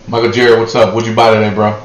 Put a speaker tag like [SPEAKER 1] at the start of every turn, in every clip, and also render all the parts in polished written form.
[SPEAKER 1] Michael Jared, what's up? What'd you buy today, bro?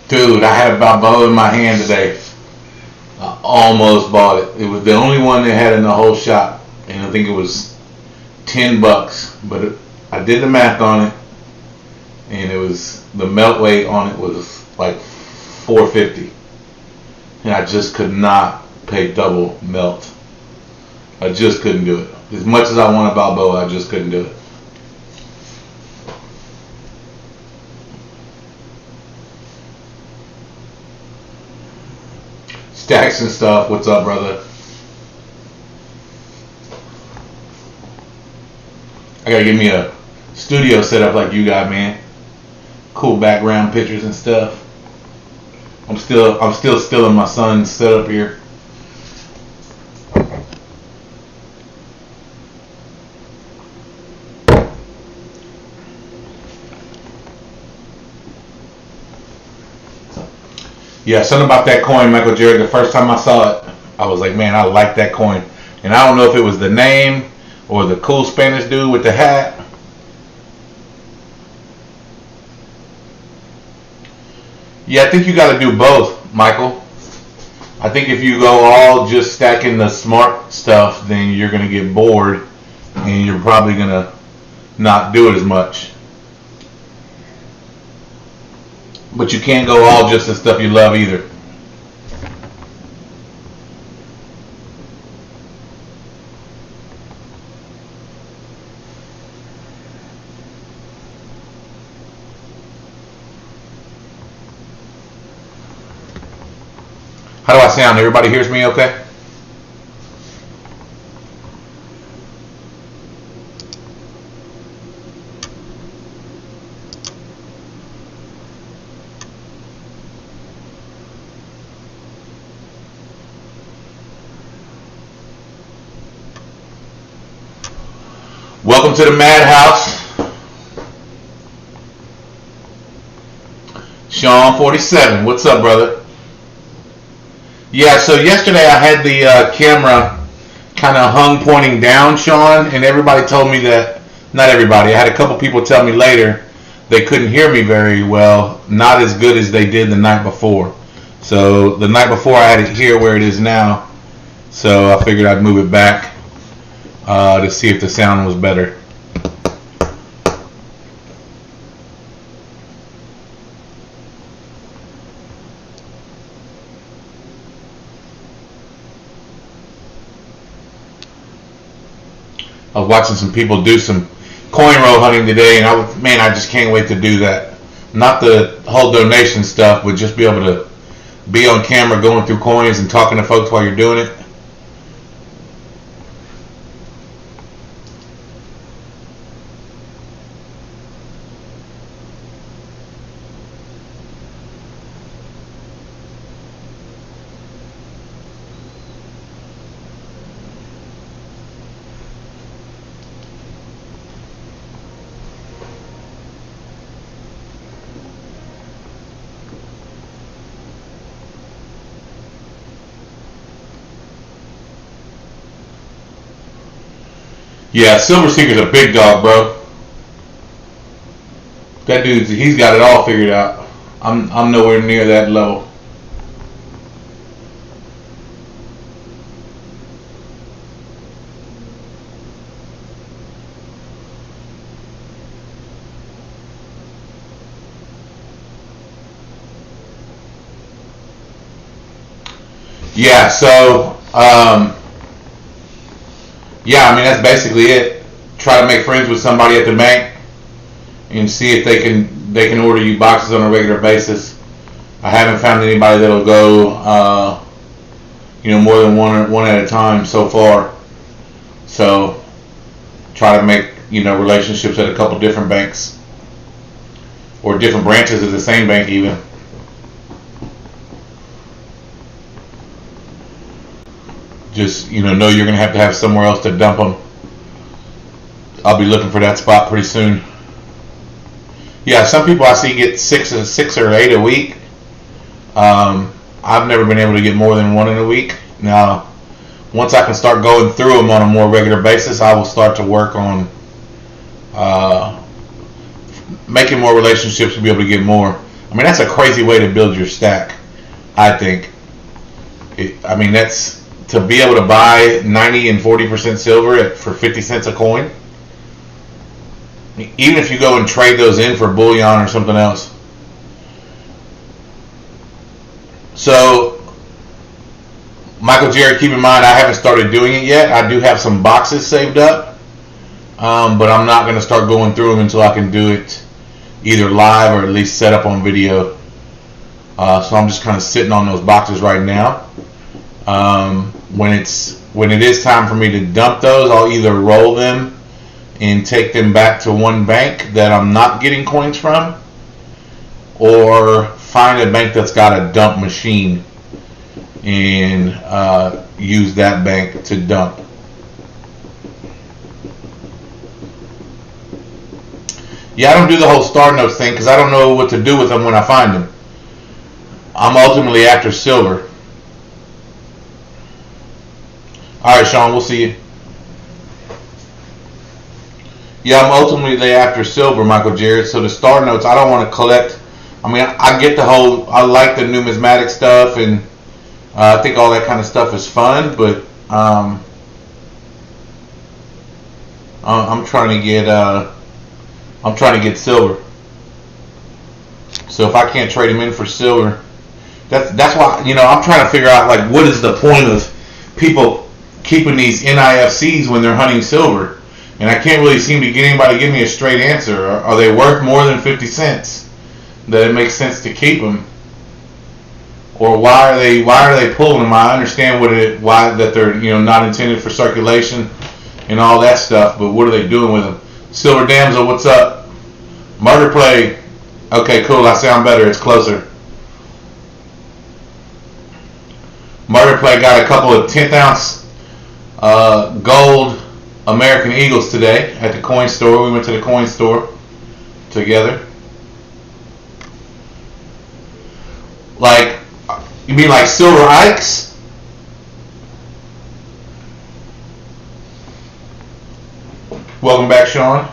[SPEAKER 1] Dude, I had a Balboa in my hand today. I almost bought it. It was the only one they had in the whole shop, and I think it was $10. But I did the math on it, and it was the melt weight on it was like 450, and I just could not pay double melt. I just couldn't do it. As much as I want a Balboa, I just couldn't do it. Stacks and stuff. What's up, brother? I gotta give me a studio set up like you got, man. Cool background pictures and stuff. I'm still stealing my son's setup here. Yeah, something about that coin, Michael Jared. The first time I saw it, I was like, man, I like that coin. And I don't know if it was the name or the cool Spanish dude with the hat. Yeah, I think you got to do both, Michael. I think if you go all just stacking the smart stuff, then you're going to get bored and you're probably going to not do it as much. But you can't go all just the stuff you love either. How do I sound? Everybody hears me okay? Welcome to the Madhouse. Sean 47. What's up, brother? Yeah, so yesterday I had the camera kind of hung pointing down, Sean, and everybody told me that, not everybody, I had a couple people tell me later they couldn't hear me very well, not as good as they did the night before. So the night before I had it here where it is now, so I figured I'd move it back to see if the sound was better. I was watching some people do some coin roll hunting today, and I just can't wait to do that. Not the whole donation stuff, but just be able to be on camera going through coins and talking to folks while you're doing it. Yeah, Silver Seeker's a big dog, bro. That he's got it all figured out. I'm nowhere near that level. Yeah, so yeah, I mean that's basically it. Try to make friends with somebody at the bank and see if they can order you boxes on a regular basis. I haven't found anybody that'll go more than one at a time so far. So try to relationships at a couple different banks or different branches of the same bank even. Just know you're going to have somewhere else to dump them. I'll be looking for that spot pretty soon. Yeah, some people I see get six or eight a week. I've never been able to get more than one in a week. Now, once I can start going through them on a more regular basis, I will start to work on making more relationships to be able to get more. I mean, that's a crazy way to build your stack, I think. That's to be able to buy 90 and 40% silver for 50 cents a coin. Even if you go and trade those in for bullion or something else. So, Michael Jared, keep in mind I haven't started doing it yet. I do have some boxes saved up, but I'm not going to start going through them until I can do it either live or at least set up on video. So I'm just kind of sitting on those boxes right now. When it is time for me to dump those, I'll either roll them and take them back to one bank that I'm not getting coins from, or find a bank that's got a dump machine and use that bank to dump. Yeah, I don't do the whole star notes thing because I don't know what to do with them when I find them. I'm ultimately after silver. Alright, Sean, we'll see you. Yeah, I'm ultimately after silver, Michael Jared. So the star notes, I don't want to collect. I get the whole, I like the numismatic stuff, and I think all that kind of stuff is fun, but I'm trying to get silver. So if I can't trade them in for silver, that's why I'm trying to figure out what is the point of people keeping these NIFCs when they're hunting silver. And I can't really seem to get anybody to give me a straight answer. Are they worth more than 50 cents? That it makes sense to keep them? Or why are they pulling them? I understand why that they're not intended for circulation and all that stuff, but what are they doing with them? Silver Damsel, what's up? Murder Play. Okay, cool. I sound better. It's closer. Murder Play got a couple of 10th ounce gold American Eagles today at the coin store. We went to the coin store together. You mean like silver Ikes? Welcome back, Sean.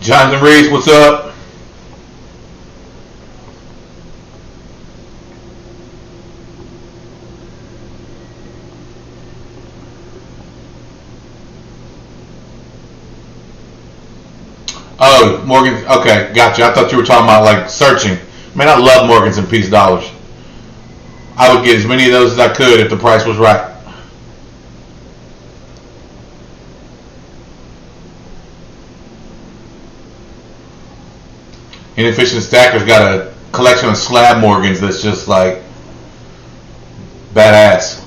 [SPEAKER 1] Jonathan Reeves, what's up? Oh, Morgan. Okay, gotcha. I thought you were talking about searching. Man, I love Morgans and Peace dollars. I would get as many of those as I could if the price was right. Inefficient Stacker's got a collection of slab Morgans that's just badass.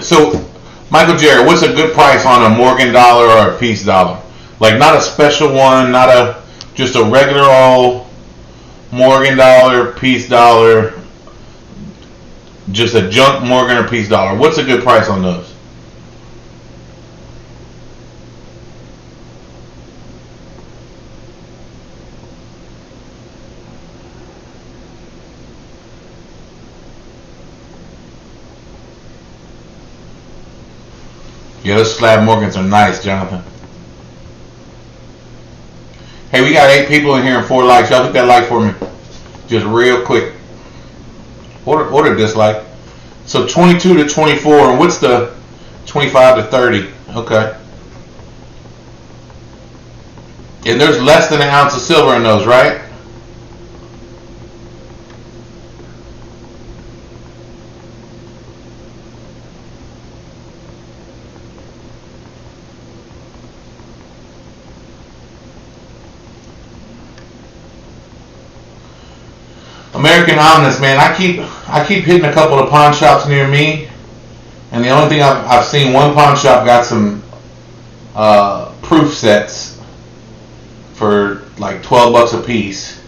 [SPEAKER 1] So, Michael Jared, what's a good price on a Morgan dollar or a Peace dollar? Not a special one, just a regular old Morgan dollar, Peace dollar, just a junk Morgan or Peace dollar. What's a good price on those? Yeah, those slab Morgans are nice, Jonathan. Hey, we got 8 people in here and 4 likes. Y'all hit that like for me. Just real quick. Order dislike. So 22 to 24. And what's the 25 to 30? Okay. And there's less than an ounce of silver in those, right? American Omnis, man. I keep hitting a couple of pawn shops near me, and the only thing I've seen, one pawn shop got some proof sets for like $12 a piece,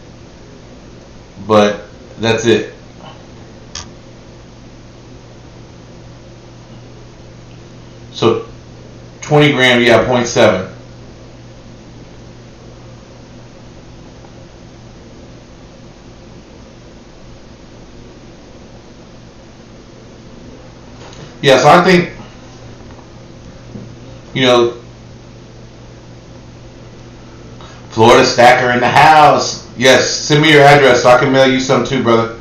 [SPEAKER 1] but that's it. So 20 gram, yeah, 0.7. Yeah, so I think, Florida Stacker in the house. Yes, send me your address so I can mail you some too, brother.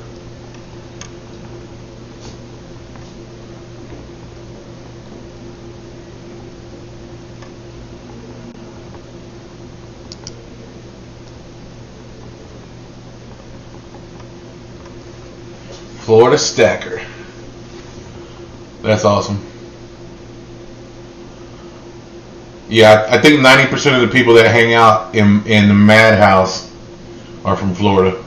[SPEAKER 1] Florida Stacker. That's awesome. Yeah, I think 90% of the people that hang out in the Madhouse are from Florida.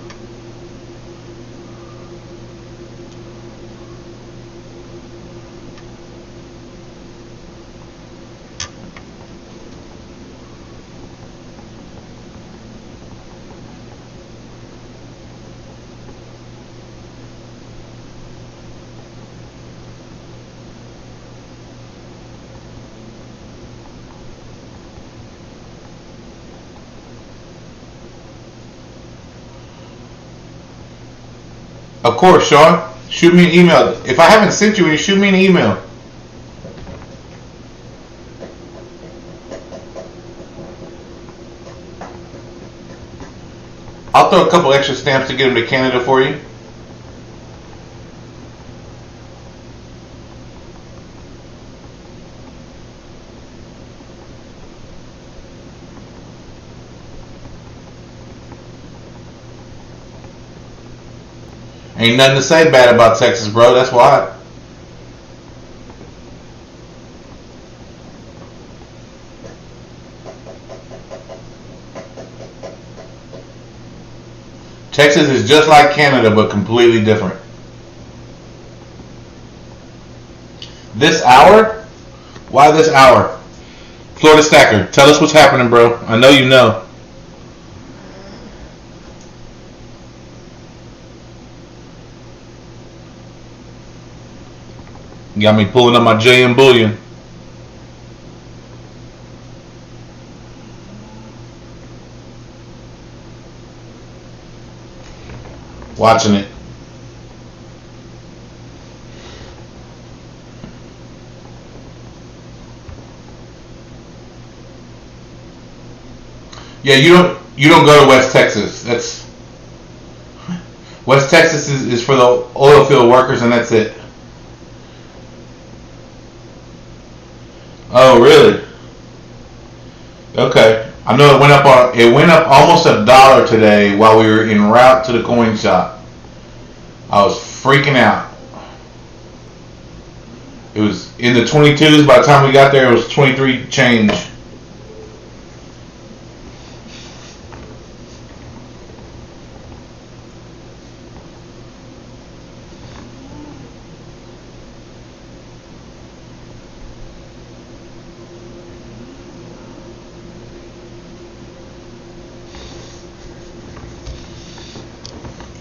[SPEAKER 1] Of course, Sean. Shoot me an email. If I haven't sent you any, shoot me an email. I'll throw a couple extra stamps to get them to Canada for you. Ain't nothing to say bad about Texas, bro. That's why. Texas is just like Canada, but completely different. This hour? Why this hour? Florida Stacker, tell us what's happening, bro. I know you know. You got me pulling up my JM Bullion. Watching it. Yeah, you don't go to West Texas. That's West Texas is for the oil field workers, and that's it. Oh, really? Okay. I know it went up almost $1 today while we were en route to the coin shop. I was freaking out. It was in the 22s. By the time we got there, it was 23 change.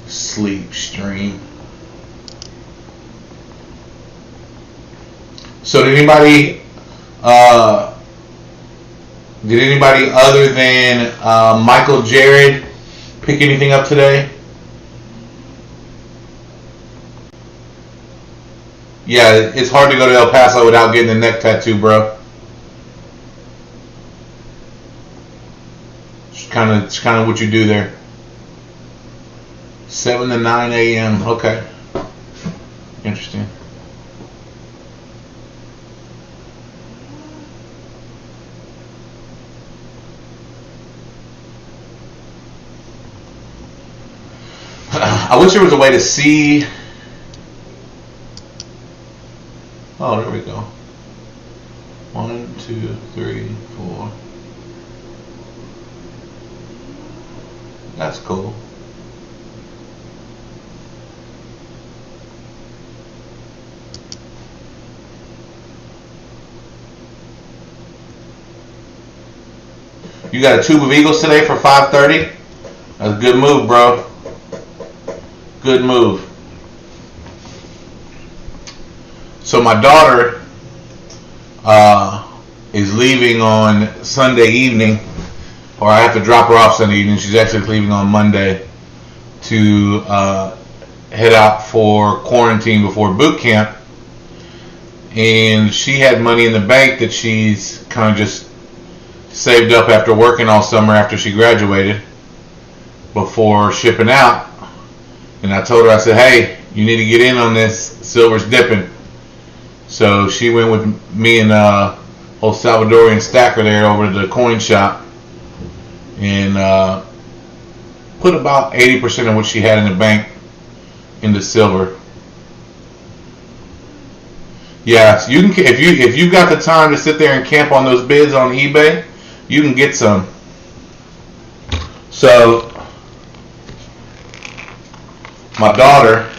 [SPEAKER 1] Sleep stream. So did anybody other than Michael Jared pick anything up today? Yeah, it's hard to go to El Paso without getting a neck tattoo, bro. It's kind of what you do there. 7 to 9 a.m. Okay. Interesting. I wish there was a way to see. Oh, there we go. 1, 2, 3, 4. That's cool. You got a tube of Eagles today for 5:30? That's a good move, bro. Good move. So my daughter is leaving on Sunday evening, or I have to drop her off Sunday evening. She's actually leaving on Monday to head out for quarantine before boot camp. And she had money in the bank that she's kind of just saved up after working all summer after she graduated before shipping out. And I told her, I said, hey, you need to get in on this. Silver's dipping. So she went with me and old Salvadorian Stacker there over to the coin shop and put about 80% of what she had in the bank into silver. Yeah, so you can, if you've got the time to sit there and camp on those bids on eBay, you can get some. So my daughter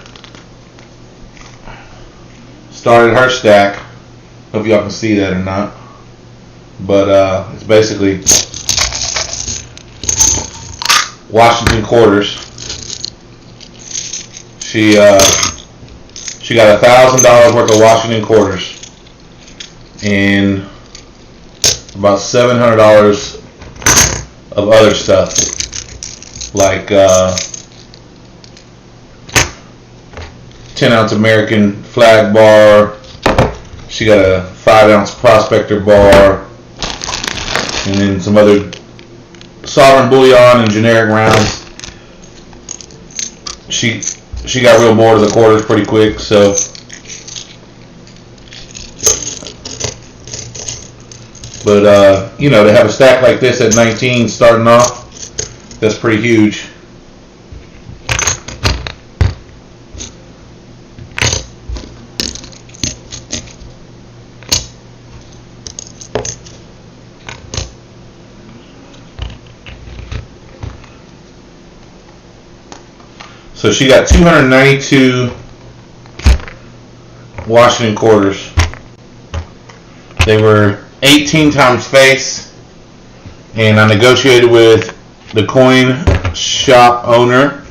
[SPEAKER 1] started her stack. Hope y'all can see that or not. But it's basically Washington quarters. She got $1,000 worth of Washington quarters and about $700 of other stuff like 10-ounce American flag bar. She got a 5-ounce prospector bar, and then some other sovereign bullion and generic rounds. She got real bored of the quarters pretty quick, so but to have a stack like this at 19 starting off, that's pretty huge. So she got 292 Washington quarters. They were 18 times face, and I negotiated with the coin shop owner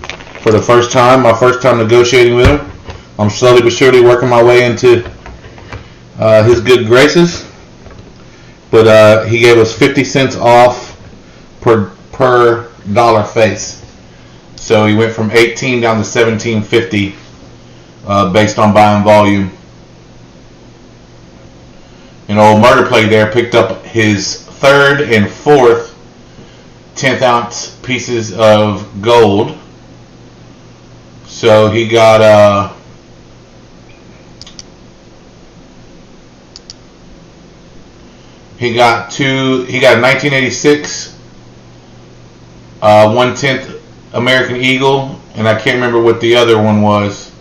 [SPEAKER 1] for the first time. My first time negotiating with him. I'm slowly but surely working my way into his good graces. But he gave us 50 cents off per dollar face. So he went from 18 down to 17.50 based on buying volume. And old Murder Play there picked up his third and fourth 10th ounce pieces of gold. So he got he got 1986 1/10 American Eagle, and I can't remember what the other one was.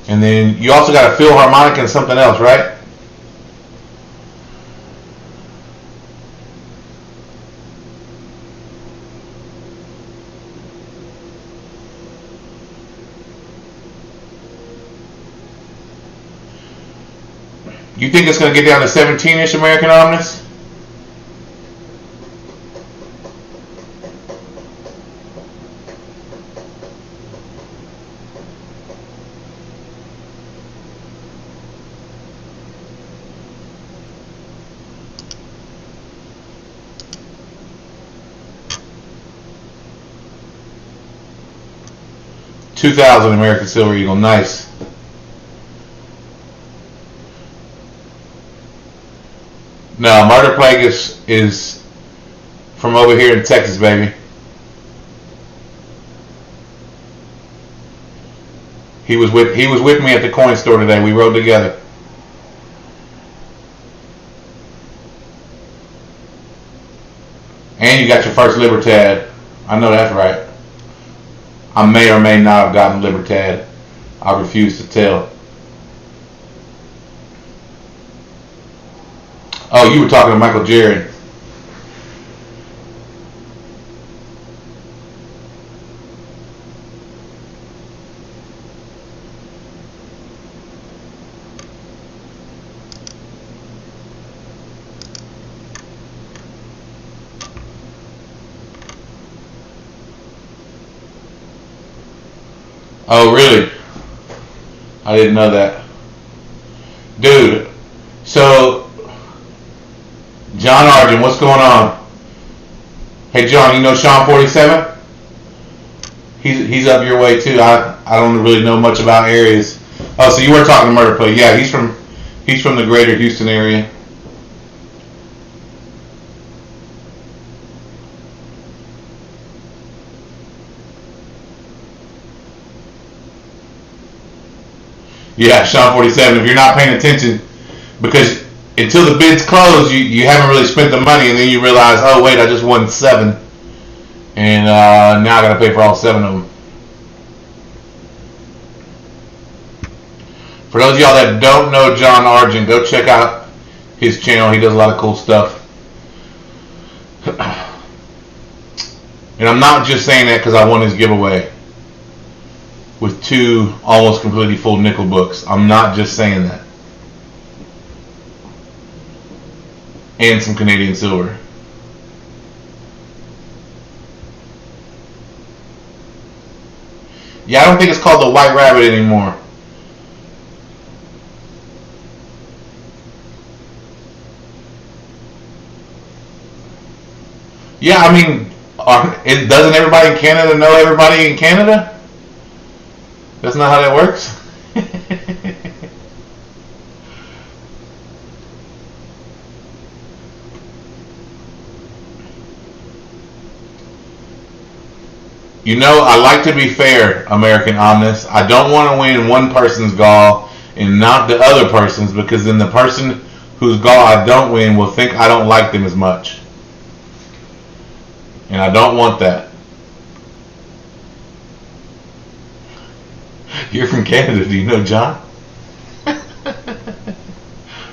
[SPEAKER 1] And then you also got a Philharmonic and something else, right? You think it's going to get down to 17-ish American Omnis? $2,000 American Silver Eagle, nice. No, Murder Plague is from over here in Texas, baby. He was with me at the coin store today. We rode together. And you got your first Libertad. I know that's right. I may or may not have gotten Libertad. I refuse to tell. Oh, you were talking to Michael Jared. Oh, really? I didn't know that. Dude, so, John Argent, what's going on? Hey, John, you know Sean 47? He's up your way, too. I don't really know much about areas. Oh, so you were talking to Murder Play. Yeah, he's from the greater Houston area. Yeah, Sean 47, if you're not paying attention, because until the bids close, you haven't really spent the money, and then you realize, oh, wait, I just won 7. And now I got to pay for all 7 of them. For those of y'all that don't know John Argent, go check out his channel. He does a lot of cool stuff. And I'm not just saying that because I won his giveaway with 2 almost completely full nickel books. I'm not just saying that. And some Canadian silver. Yeah, I don't think it's called the White Rabbit anymore. Yeah, I mean, doesn't everybody in Canada know everybody in Canada? That's not how that works. You know, I like to be fair, American Omnis. I don't want to win one person's gall and not the other person's, because then the person whose gall I don't win will think I don't like them as much. And I don't want that. You're from Canada, do you know John?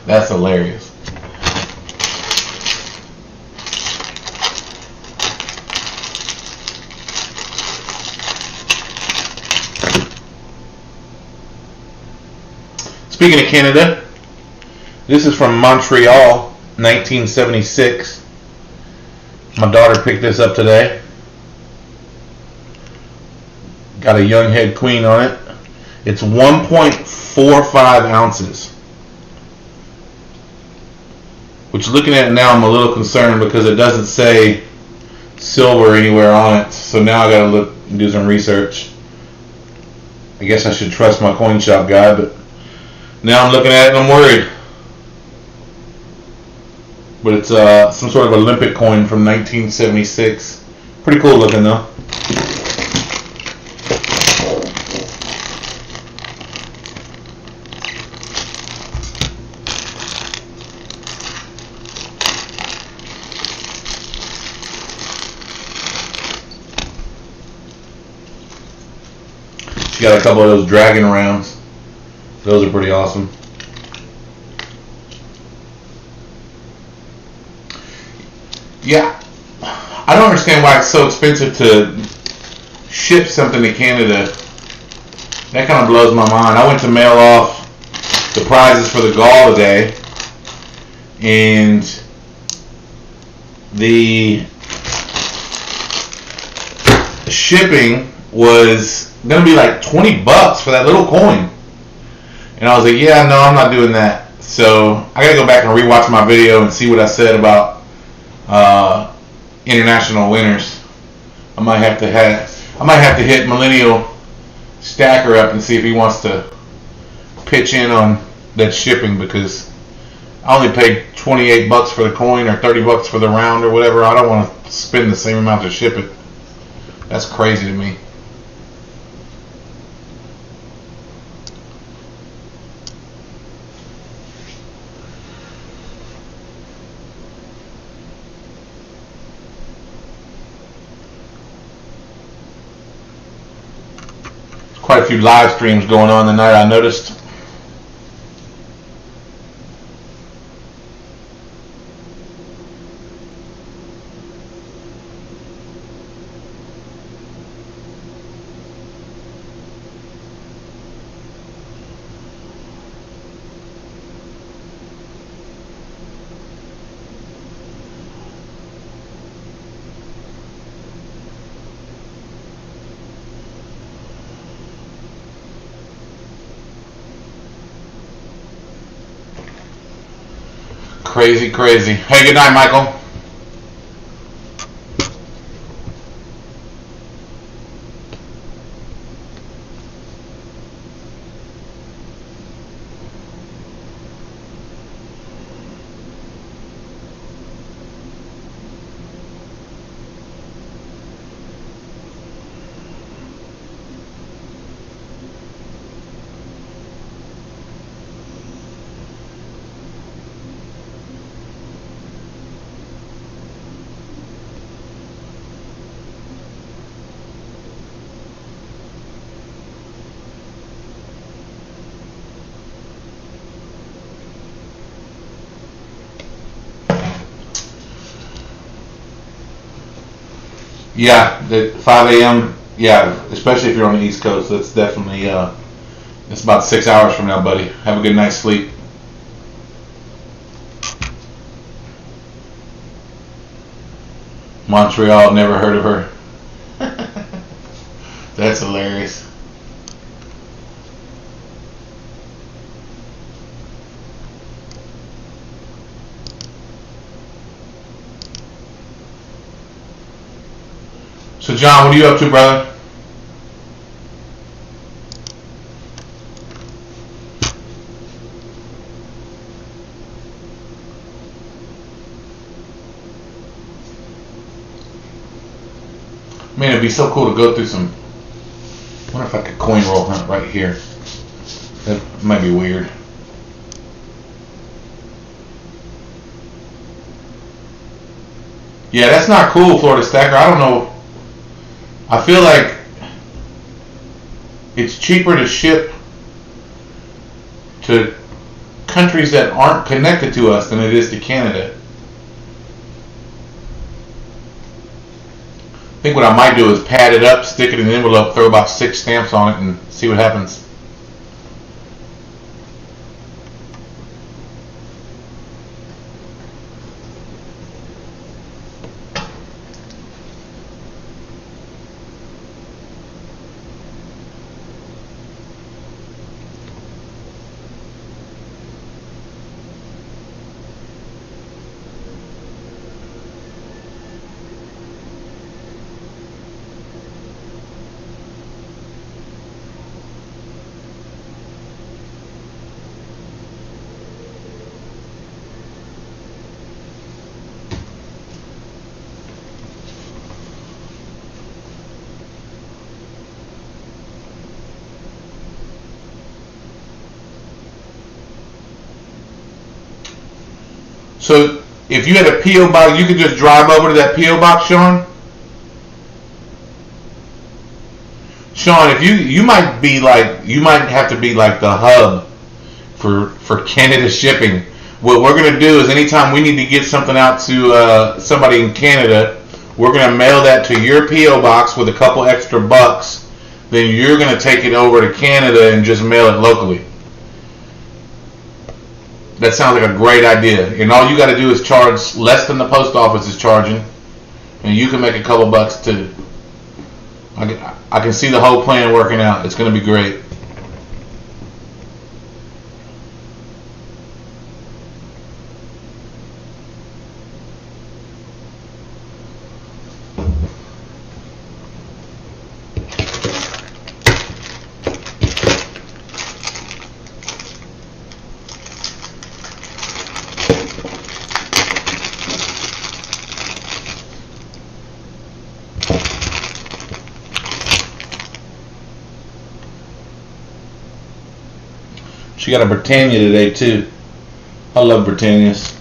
[SPEAKER 1] That's hilarious. Speaking of Canada, this is from Montreal, 1976. My daughter picked this up today. Got a young head queen on it. It's 1.45 ounces. Which, looking at it now, I'm a little concerned because it doesn't say silver anywhere on it. So now I gotta look and do some research. I guess I should trust my coin shop guy, but now I'm looking at it and I'm worried. But it's some sort of Olympic coin from 1976. Pretty cool looking though. She got a couple of those dragon rounds. Those are pretty awesome. Yeah, I don't understand why it's so expensive to ship something to Canada. That kind of blows my mind. I went to mail off the prizes for the gall today, and the shipping was gonna be like $20 for that little coin. And I was like, yeah, no, I'm not doing that. So I gotta go back and rewatch my video and see what I said about international winners. I might have to hit Millennial Stacker up and see if he wants to pitch in on that shipping, because I only paid 28 bucks for the coin or 30 bucks for the round or whatever. I don't want to spend the same amount to ship it. That's crazy to me. Quite a few live streams going on tonight, I noticed. Crazy, crazy. Hey, good night, Michael. Yeah, at 5 a.m. Yeah, especially if you're on the East Coast, that's definitely it's about 6 hours from now, buddy. Have a good night's sleep. Montreal, never heard of her. That's hilarious. So, John, what are you up to, brother? Man, it'd be so cool to go through some. I wonder if I could coin roll hunt right here. That might be weird. Yeah, that's not cool, Florida Stacker. I don't know. I feel like it's cheaper to ship to countries that aren't connected to us than it is to Canada. I think what I might do is pad it up, stick it in an envelope, throw about 6 stamps on it, and see what happens. So if you had a P.O. box, you could just drive over to that P.O. box, Sean? Sean, if you might be like, you might have to be like the hub for Canada shipping. What we're going to do is anytime we need to get something out to somebody in Canada, we're going to mail that to your P.O. box with a couple extra bucks. Then you're going to take it over to Canada and just mail it locally. That sounds like a great idea. And all you got to do is charge less than the post office is charging. And you can make a couple bucks too. I can see the whole plan working out. It's going to be great. She got a Britannia today too. I love Britannias.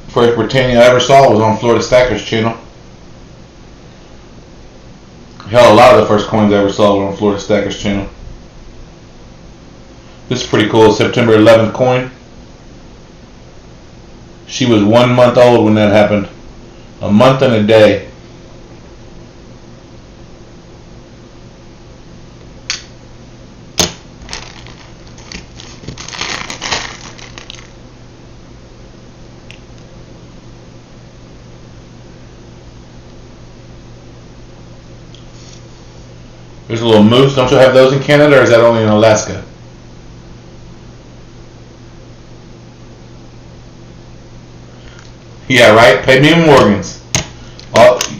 [SPEAKER 1] First Britannia I ever saw was on Florida Stacker's channel. Hell, a lot of the first coins I ever saw were on Florida Stacker's channel. This is pretty cool. September 11th coin. She was 1 month old when that happened. A month and a day. There's a little moose. Don't you have those in Canada, or is that only in Alaska? Yeah, right? Pay me in Morgans.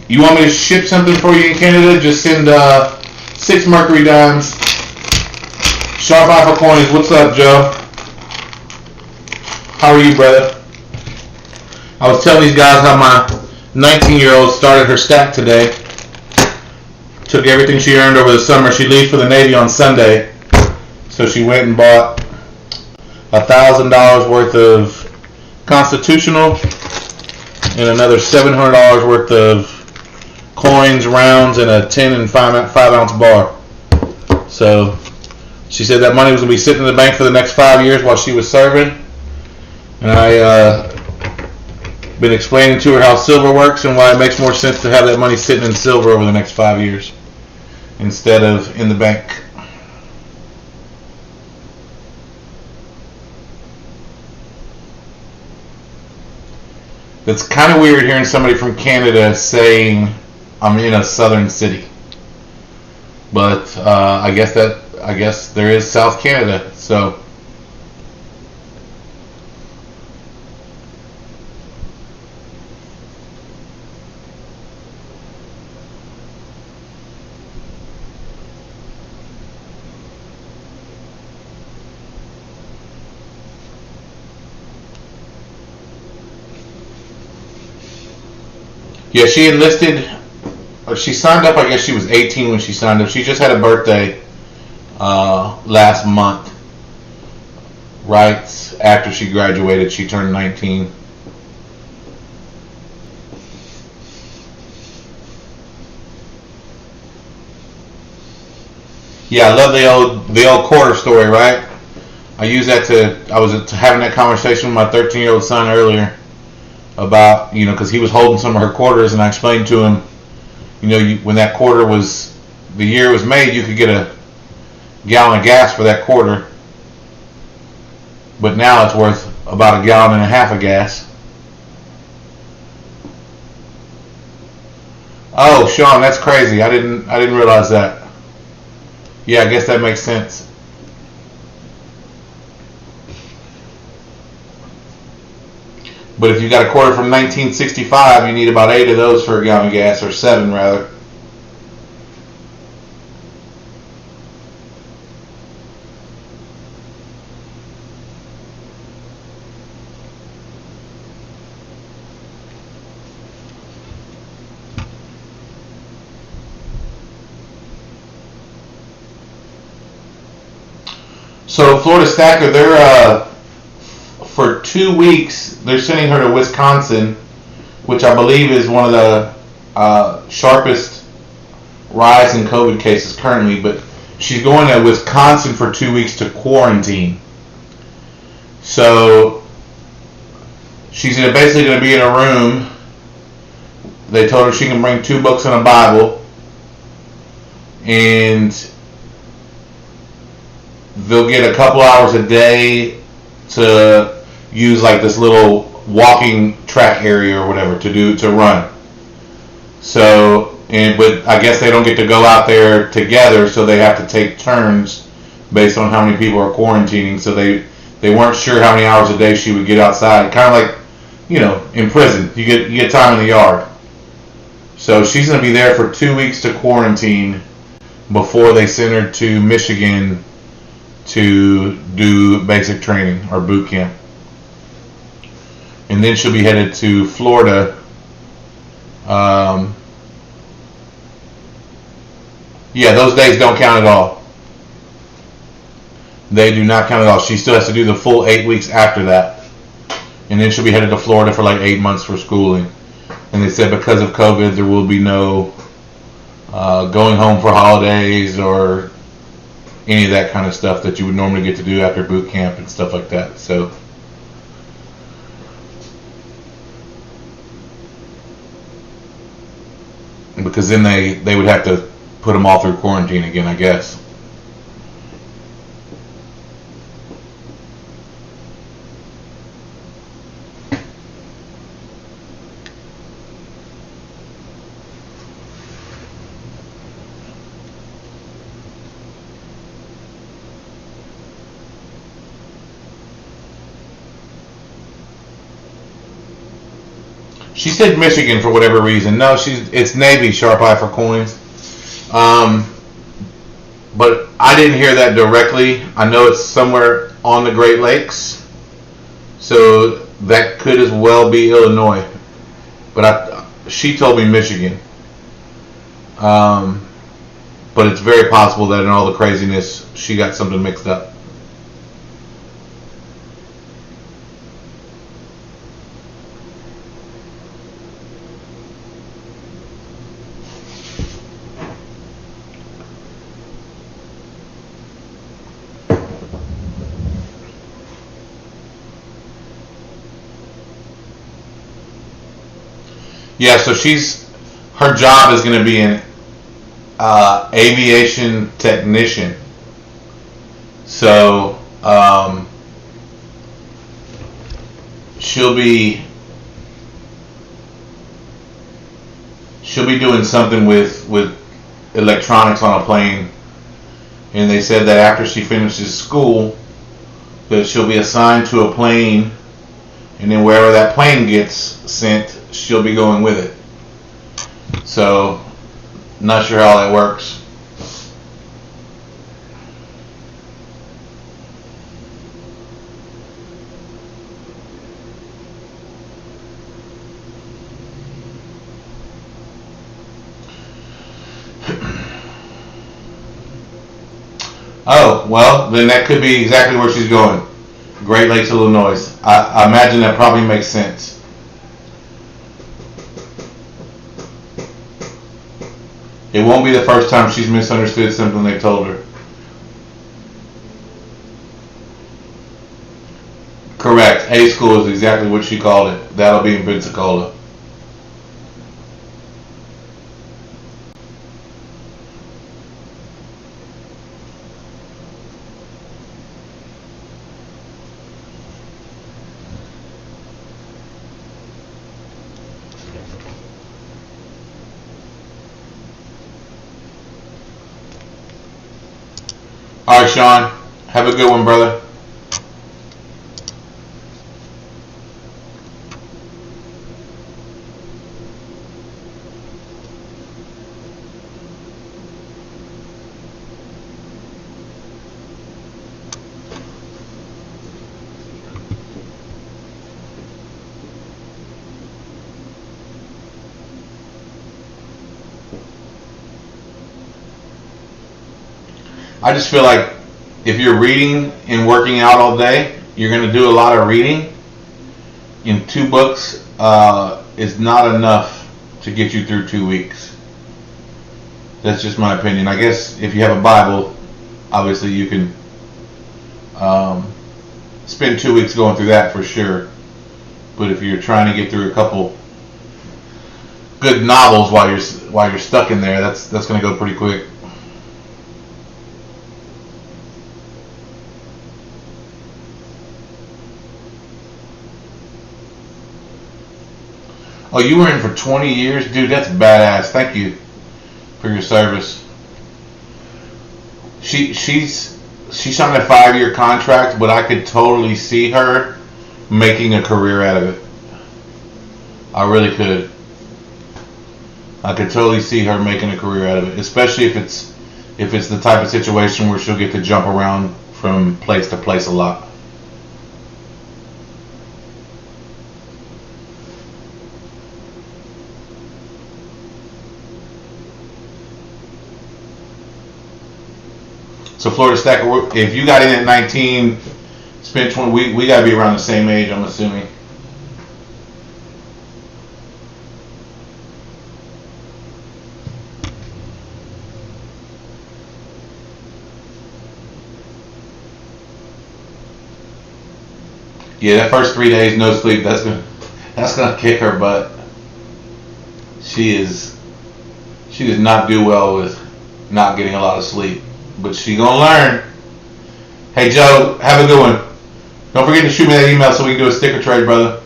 [SPEAKER 1] You want me to ship something for you in Canada? Just send 6 Mercury dimes. Sharp Alpha coins. What's up, Joe? How are you, brother? I was telling these guys how my 19-year-old started her stack today. Took everything she earned over the summer. She leaves for the Navy on Sunday. So she went and bought $1,000 worth of Constitutional and another $700 worth of coins, rounds, and a 10 and 5 ounce bar. So she said that money was going to be sitting in the bank for the next 5 years while she was serving. And I been explaining to her how silver works and why it makes more sense to have that money sitting in silver over the next 5 years instead of in the bank. It's kind of weird hearing somebody from Canada saying I'm in a southern city, but I guess there is South Canada. So yeah, she enlisted, or she signed up, I guess she was 18 when she signed up. She just had a birthday last month. Right after she graduated, she turned 19. Yeah, I love the old quarter story, right? I use that I was having that conversation with my 13-year-old son earlier about, because he was holding some of her quarters, and I explained to him, when that quarter was, the year it was made, you could get a gallon of gas for that quarter, but now it's worth about a gallon and a half of gas. Oh, Sean, that's crazy. I didn't realize that. Yeah, I guess that makes sense. But if you got a quarter from 1965, you need about 8 of those for a gallon of gas, or 7 rather. So Florida Stacker, they're for 2 weeks, they're sending her to Wisconsin, which I believe is one of the sharpest rise in COVID cases currently. But she's going to Wisconsin for 2 weeks to quarantine. So she's basically going to be in a room. They told her she can bring 2 books and a Bible, and they'll get a couple hours a day to use like this little walking track area or whatever to run. So, but I guess they don't get to go out there together, so they have to take turns based on how many people are quarantining. So they weren't sure how many hours a day she would get outside. Kind of like, in prison, you get time in the yard. So she's going to be there for 2 weeks to quarantine before they send her to Michigan to do basic training or boot camp. And then she'll be headed to Florida. Yeah, those days don't count at all. They do not count at all. She still has to do the full 8 weeks after that. And then she'll be headed to Florida for like 8 months for schooling. And they said because of COVID, there will be no going home for holidays or any of that kind of stuff that you would normally get to do after boot camp and stuff like that. So, because then they would have to put them all through quarantine again, I guess. She said Michigan for whatever reason. No, it's Navy, sharp eye for coins. But I didn't hear that directly. I know it's somewhere on the Great Lakes, so that could as well be Illinois. But she told me Michigan. But it's very possible that in all the craziness, she got something mixed up. Yeah, so her job is going to be an aviation technician. So she'll be doing something with electronics on a plane. And they said that after she finishes school, that she'll be assigned to a plane, and then wherever that plane gets sent, she'll be going with it. So, not sure how that works. Oh, well, then that could be exactly where she's going. Great Lakes, Illinois. I imagine that probably makes sense. It won't be the first time she's misunderstood something they told her. Correct. A school is exactly what she called it. That'll be in Pensacola. All right, Sean. Have a good one, brother. I just feel like if you're reading and working out all day, you're going to do a lot of reading. And 2 books is not enough to get you through 2 weeks. That's just my opinion. I guess if you have a Bible, obviously you can spend 2 weeks going through that for sure. But if you're trying to get through a couple good novels while you're stuck in there, that's going to go pretty quick. Oh, you were in for 20 years? Dude, that's badass. Thank you for your service. She's signed a 5-year contract, but I could totally see her making a career out of it. I really could. I could totally see her making a career out of it, especially if it's the type of situation where she'll get to jump around from place to place a lot. So Florida Stacker, if you got in at 19, spent 20, we got to be around the same age, I'm assuming. Yeah, that first 3 days no sleep, that's gonna kick her butt. She does not do well with not getting a lot of sleep, but she gonna learn. Hey Joe, have a good one. Don't forget to shoot me that email so we can do a sticker trade, brother.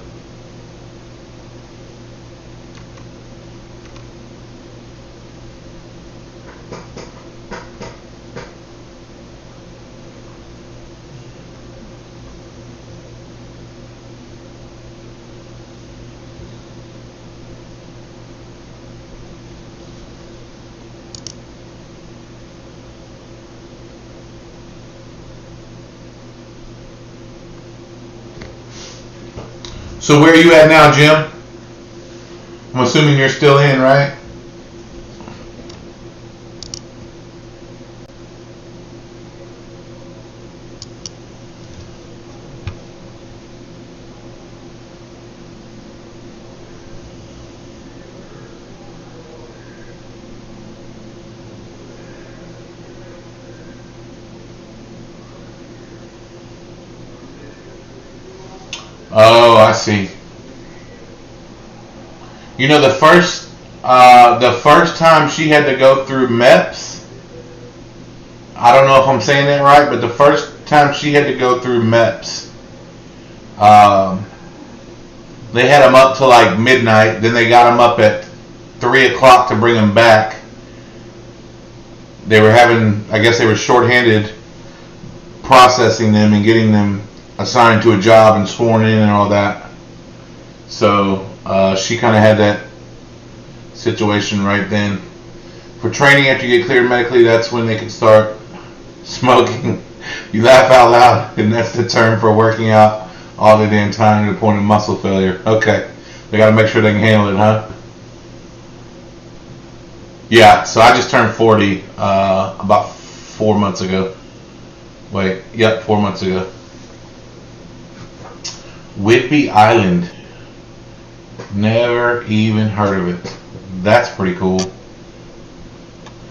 [SPEAKER 1] So where are you at now, Jim? I'm assuming you're still in, right? Oh, I see. You know, the first time she had to go through MEPS, I don't know if I'm saying that right, but the first time she had to go through MEPS, they had them up till like midnight. Then they got them up at 3 o'clock to bring them back. They were I guess they were shorthanded processing them and getting them assigned to a job and sworn in and all that. So she kind of had that situation right then. For training, after you get cleared medically, that's when they can start smoking. You laugh out loud, and that's the term for working out all the damn time to the point of muscle failure. Okay, they got to make sure they can handle it, huh? Yeah, so I just turned 40 about 4 months ago. Wait, yep, 4 months ago. Whidbey Island. Never even heard of it. That's pretty cool.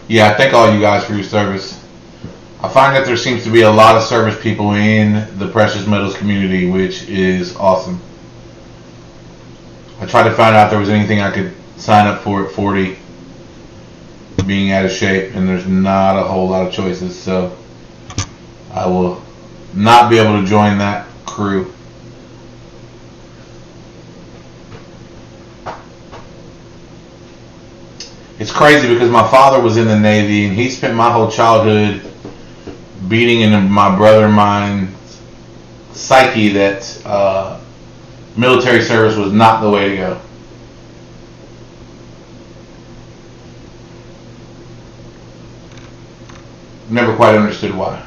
[SPEAKER 1] Yeah, thank all you guys for your service. I find that there seems to be a lot of service people in the precious metals community, which is awesome. I tried to find out if there was anything I could sign up for at 40, being out of shape, and there's not a whole lot of choices, so I will not be able to join that crew. It's crazy because my father was in the Navy and he spent my whole childhood beating into my brother and mine's psyche that military service was not the way to go. Never quite understood why.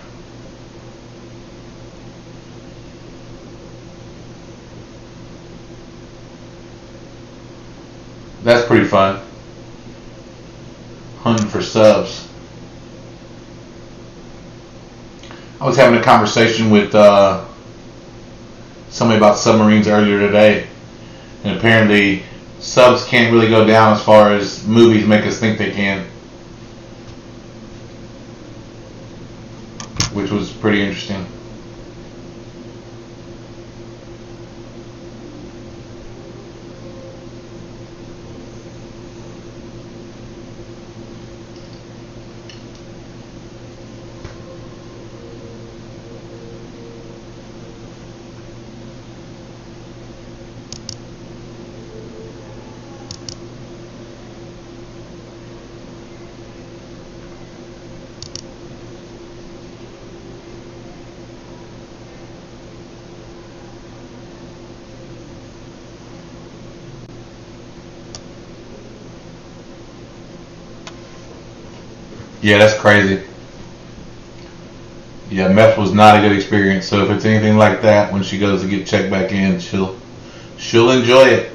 [SPEAKER 1] That's pretty fun. Hunting for subs. I was having a conversation with somebody about submarines earlier today, and apparently subs can't really go down as far as movies make us think they can, which was pretty interesting. Yeah, that's crazy. Yeah, meth was not a good experience. So if it's anything like that, when she goes to get checked back in, she'll enjoy it.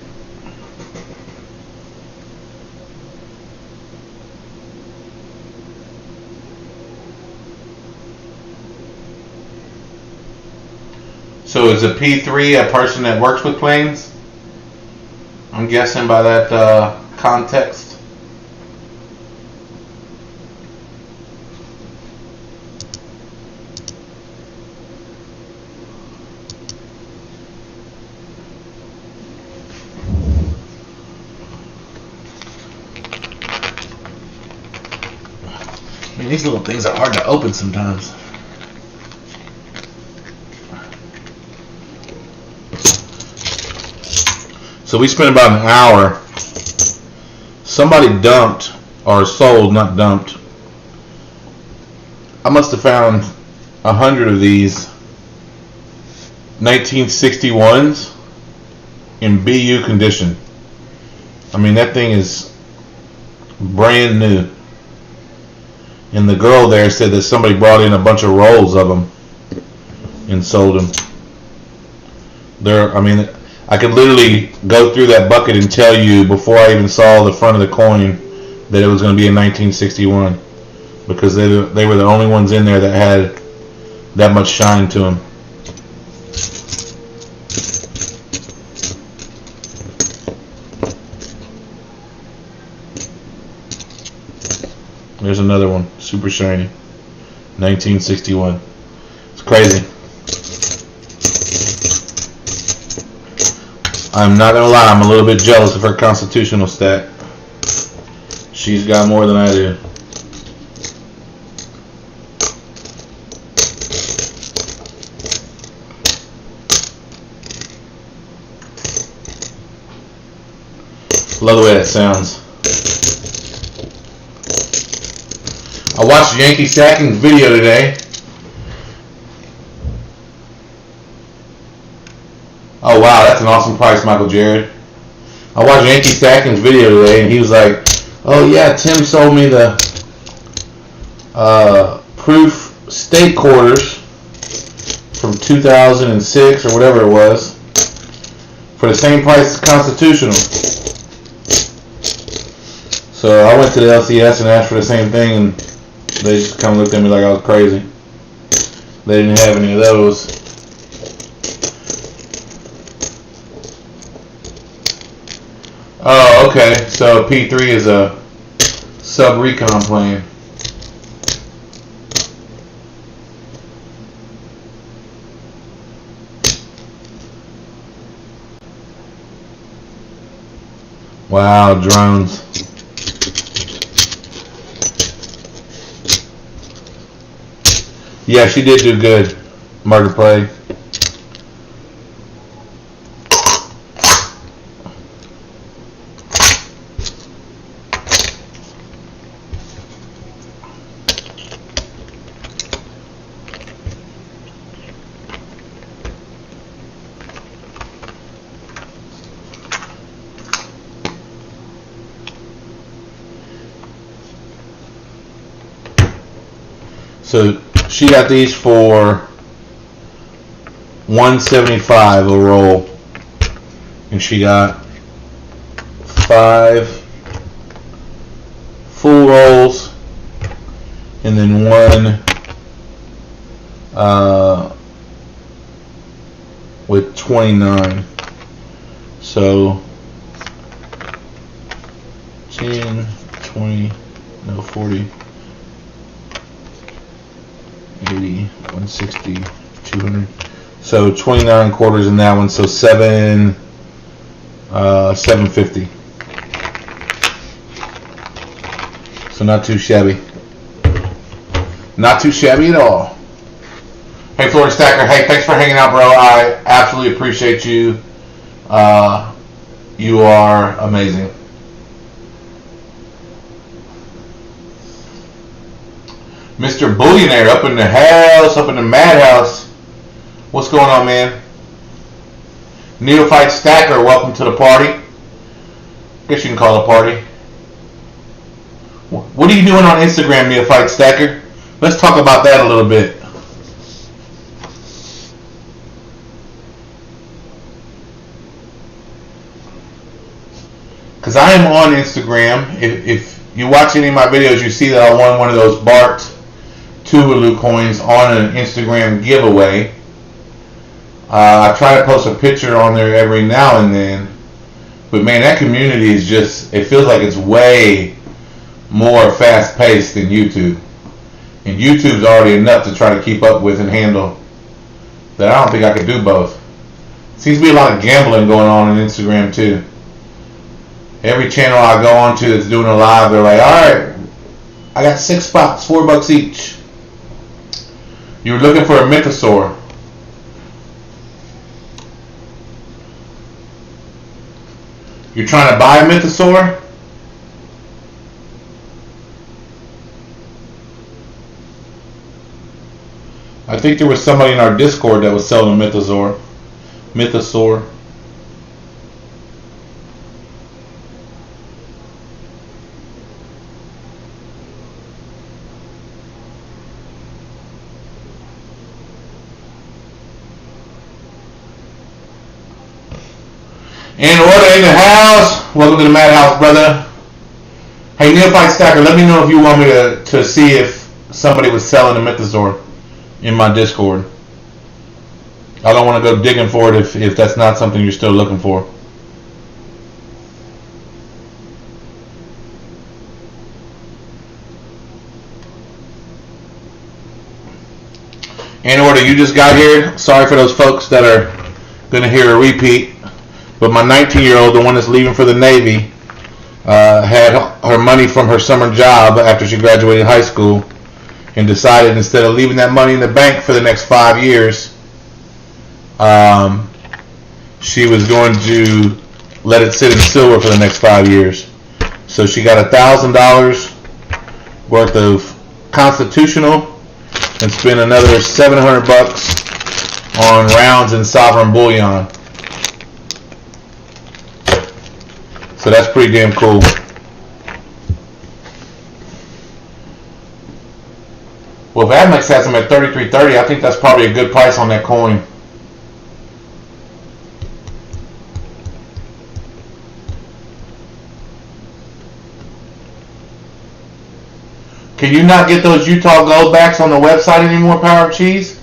[SPEAKER 1] So is a P3 a person that works with planes? I'm guessing by that context. I mean, these little things are hard to open sometimes. So we spent about an hour. Somebody dumped, or sold, not dumped. I must have found 100 of these 1961s in BU condition. I mean, that thing is brand new. And the girl there said that somebody brought in a bunch of rolls of them and sold them. I mean, I could literally go through that bucket and tell you before I even saw the front of the coin that it was going to be in 1961, because they were the only ones in there that had that much shine to them. There's another one, super shiny, 1961. It's crazy. I'm not gonna lie, I'm a little bit jealous of her constitutional stat. She's got more than I do. Love the way that sounds. I watched Yankee Stacking's video today. Oh wow, that's an awesome price, Michael Jared. I watched Yankee Stacking's video today, and he was like, "Oh yeah, Tim sold me the proof state quarters from 2006 or whatever it was for the same price as constitutional." So I went to the LCS and asked for the same thing, and they just kind of looked at me like I was crazy. They didn't have any of those. Oh, okay. So P3 is a sub-recon plane. Wow, drones. Yeah, she did do good. Murder play. So she got these for $175 a roll, and she got 5 full rolls, and then one with 29. So 10, 20, no 40. 80, 160, 200. So 29 quarters in that one. So 750. So not too shabby. Not too shabby at all. Hey Florida Stacker. Hey, thanks for hanging out, bro. I absolutely appreciate you. You are amazing. Mr. Bullionaire up in the house, up in the madhouse. What's going on, man? Neophyte Stacker, welcome to the party. Guess you can call it a party. What are you doing on Instagram, Neophyte Stacker? Let's talk about that a little bit. Because I am on Instagram. If you watch any of my videos, you see that I won one of those Bart Tuvalu coins on an Instagram giveaway. I try to post a picture on there every now and then, but man, that community is just, it feels like it's way more fast paced than YouTube. And YouTube's already enough to try to keep up with and handle that I don't think I could do both. Seems to be a lot of gambling going on Instagram too. Every channel I go on to that's doing a live, they're like, alright, I got 6 spots, $4 each. You were looking for a mythosaur. You're trying to buy a mythosaur? I think there was somebody in our Discord that was selling a mythosaur. In order in the house. Welcome to the Madhouse, brother. Hey, Neophyte Stacker, let me know if you want me to see if somebody was selling a mythosaur in my Discord. I don't want to go digging for it if that's not something you're still looking for. In order, you just got here. Sorry for those folks that are going to hear a repeat. But my 19-year-old, the one that's leaving for the Navy, had her money from her summer job after she graduated high school and decided instead of leaving that money in the bank for the next 5 years, she was going to let it sit in silver for the next 5 years. So she got $1,000 worth of constitutional and spent another $700 on rounds in sovereign bullion. So that's pretty damn cool. Well, if Admex has them at $33.30, I think that's probably a good price on that coin. Can you not get those Utah Goldbacks on the website anymore, Power of Cheese?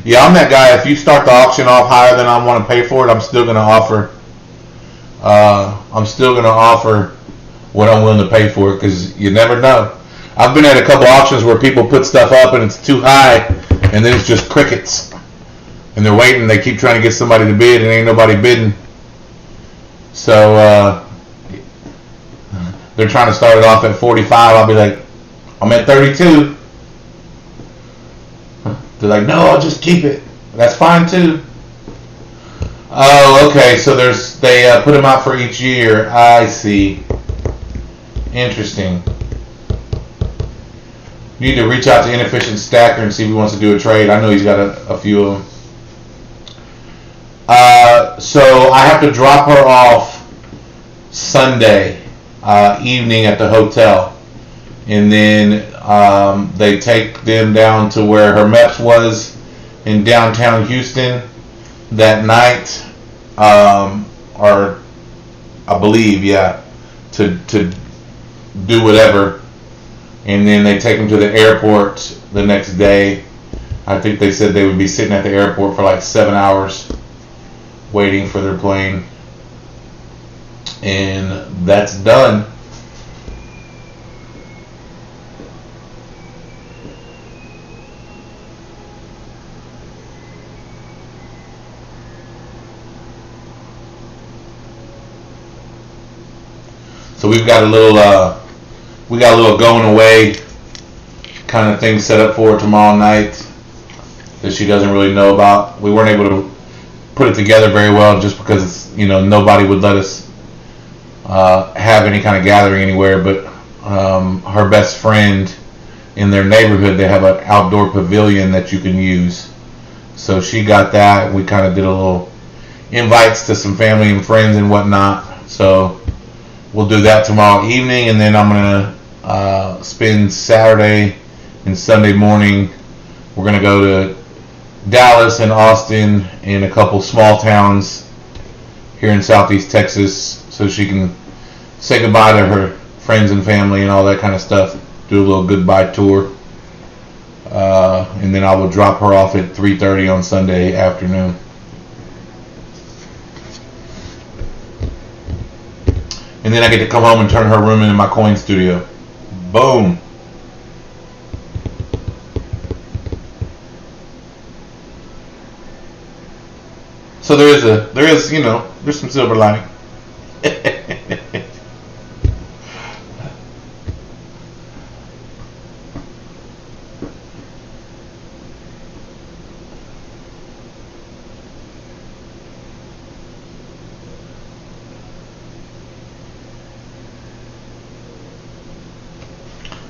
[SPEAKER 1] Yeah, I'm that guy. If you start the auction off higher than I want to pay for it, I'm still going to offer. What I'm willing to pay for it, because you never know. I've been at a couple auctions where people put stuff up and it's too high, and then it's just crickets, and they're waiting. They keep trying to get somebody to bid, and ain't nobody bidding. So they're trying to start it off at 45. I'll be like, I'm at 32. They're like, no, I'll just keep it. That's fine too. Oh, okay. So they put them out for each year. I see. Interesting. You need to reach out to Inefficient Stacker and see if he wants to do a trade. I know he's got a few of them. So I have to drop her off Sunday evening at the hotel, and then they take them down to where her MEPS was in downtown Houston that night, or I believe, yeah, to do whatever, and then they take them to the airport the next day. I think they said they would be sitting at the airport for like 7 hours waiting for their plane, and that's done. So we've got a little going away kind of thing set up for her tomorrow night that she doesn't really know about. We weren't able to put it together very well just because nobody would let us have any kind of gathering anywhere. But her best friend in their neighborhood, they have an outdoor pavilion that you can use. So she got that. We kind of did a little invites to some family and friends and whatnot. So we'll do that tomorrow evening, and then I'm going to spend Saturday and Sunday morning We're gonna go to Dallas and Austin and a couple small towns here in Southeast Texas, so she can say goodbye to her friends and family and all that kind of stuff. Do a little goodbye tour, and then I will drop her off at 3:30 on Sunday afternoon. And then I get to come home and turn her room into my coin studio. Boom. So there's some silver lining.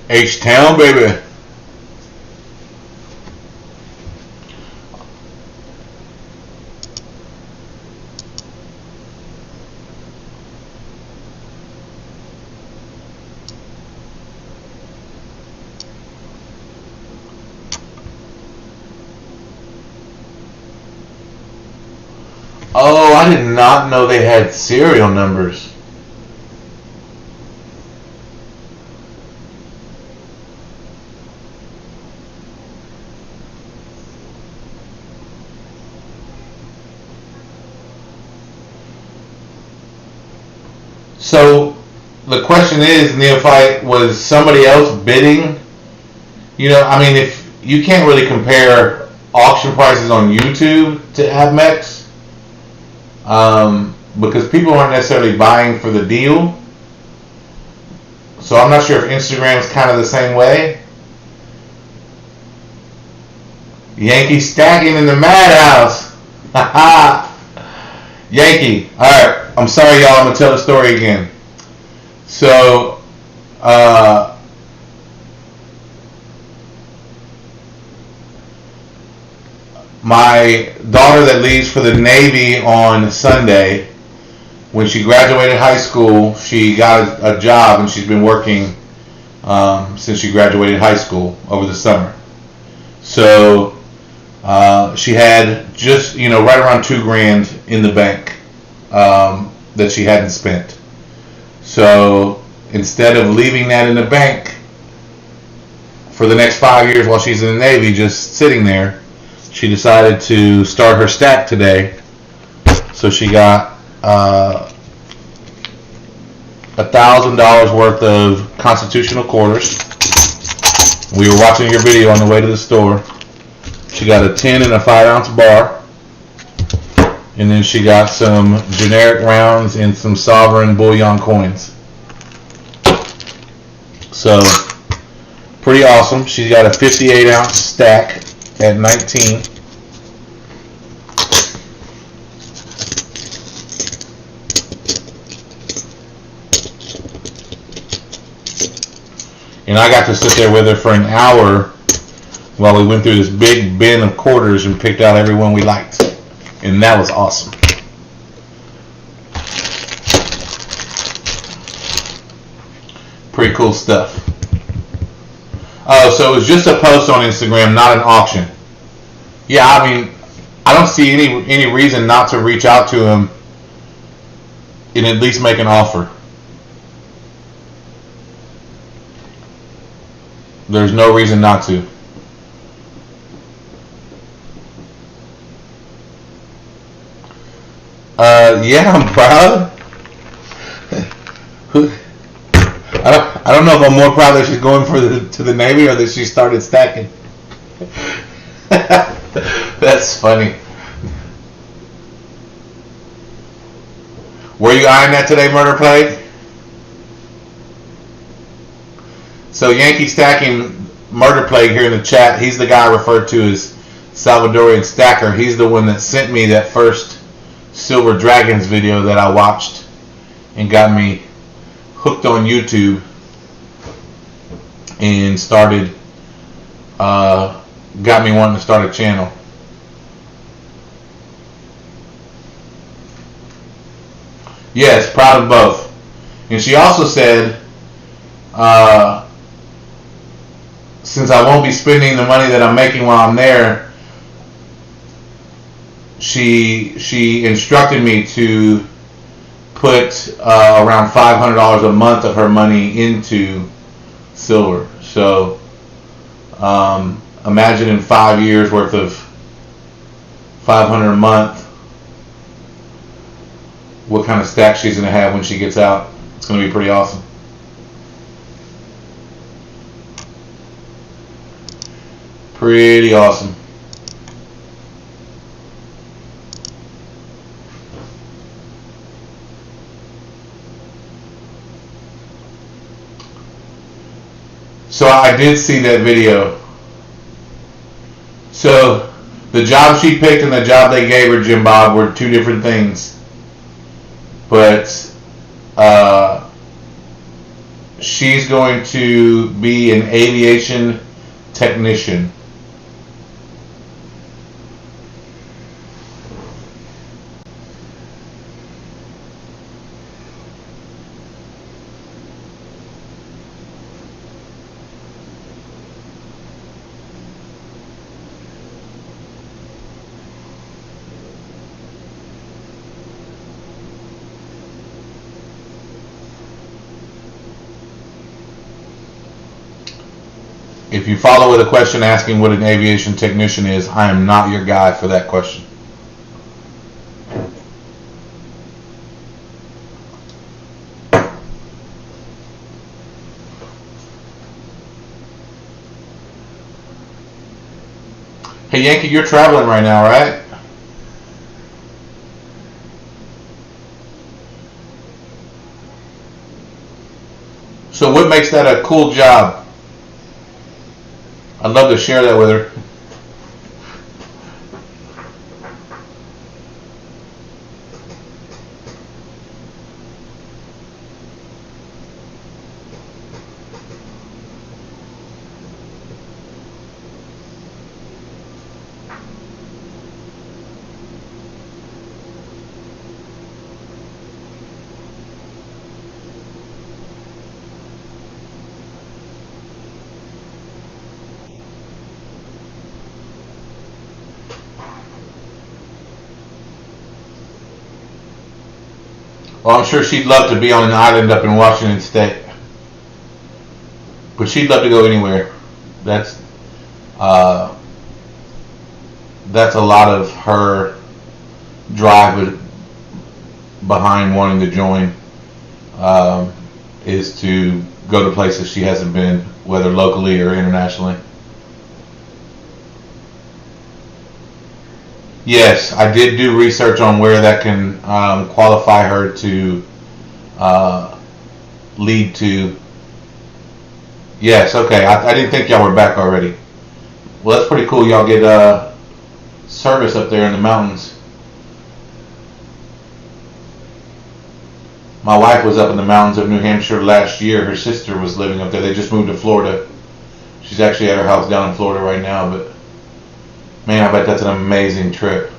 [SPEAKER 1] H-Town, baby. Oh, I did not know they had serial numbers. So the question is, Neophyte, was somebody else bidding? I mean, if you can't really compare auction prices on YouTube to AppMex, because people aren't necessarily buying for the deal. So I'm not sure if Instagram's kind of the same way. Yankee stacking in the madhouse. Yankee. Alright, I'm sorry y'all, I'm going to tell the story again. So, my daughter that leaves for the Navy on Sunday, when she graduated high school, she got a job and she's been working since she graduated high school over the summer. So she had just, right around $2,000 in the bank that she hadn't spent. So instead of leaving that in the bank for the next 5 years while she's in the Navy, just sitting there, she decided to start her stack today. So she got $1,000 worth of constitutional quarters. We were watching your video on the way to the store. She got a 10 and a 5-ounce bar. And then she got some generic rounds and some sovereign bullion coins. So, pretty awesome. She's got a 58-ounce stack at 19. And I got to sit there with her for an hour while we went through this big bin of quarters and picked out every one we liked. And that was awesome. Pretty cool stuff. Oh, so it was just a post on Instagram, not an auction. Yeah, I mean, I don't see any reason not to reach out to him and at least make an offer. There's no reason not to. Yeah, I'm proud. I don't know if I'm more proud that she's going to the Navy or that she started stacking. That's funny. Were you eyeing that today, Murder Plague? So Yankee Stacking Murder Plague here in the chat, he's the guy referred to as Salvadorian Stacker. He's the one that sent me that first Silver Dragons video that I watched and got me hooked on YouTube and got me wanting to start a channel. Yes, proud of both. since I won't be spending the money that I'm making while I'm there, she instructed me to put around $500 a month of her money into silver. So imagine in 5 years worth of $500 a month, what kind of stack she's going to have when she gets out. It's going to be pretty awesome. Pretty awesome. So I did see that video. So the job she picked and the job they gave her, Jim Bob, were two different things. But she's going to be an aviation technician. If you follow with a question asking what an aviation technician is, I am not your guy for that question. Hey Yankee, you're traveling right now, right? So what makes that a cool job? I'd love to share that with her. Well, I'm sure she'd love to be on an island up in Washington State. But she'd love to go anywhere. That's a lot of her drive behind wanting to join, is to go to places she hasn't been, whether locally or internationally. Yes, I did do research on where that can qualify her to lead to. Yes, okay. I didn't think y'all were back already. Well, that's pretty cool. Y'all get service up there in the mountains. My wife was up in the mountains of New Hampshire last year. Her sister was living up there. They just moved to Florida. She's actually at her house down in Florida right now, but man, I bet that's an amazing trip.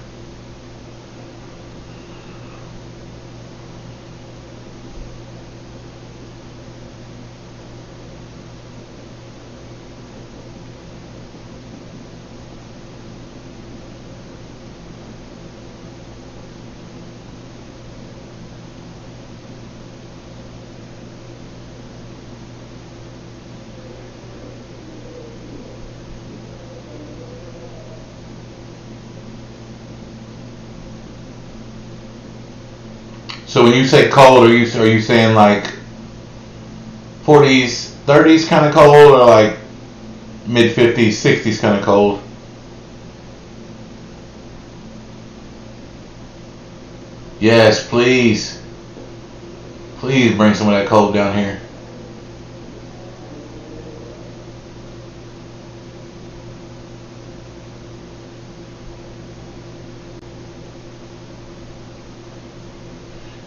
[SPEAKER 1] So when you say cold, are you saying like 40s, 30s kind of cold, or like mid 50s, 60s kind of cold? Yes, please. Please bring some of that cold down here.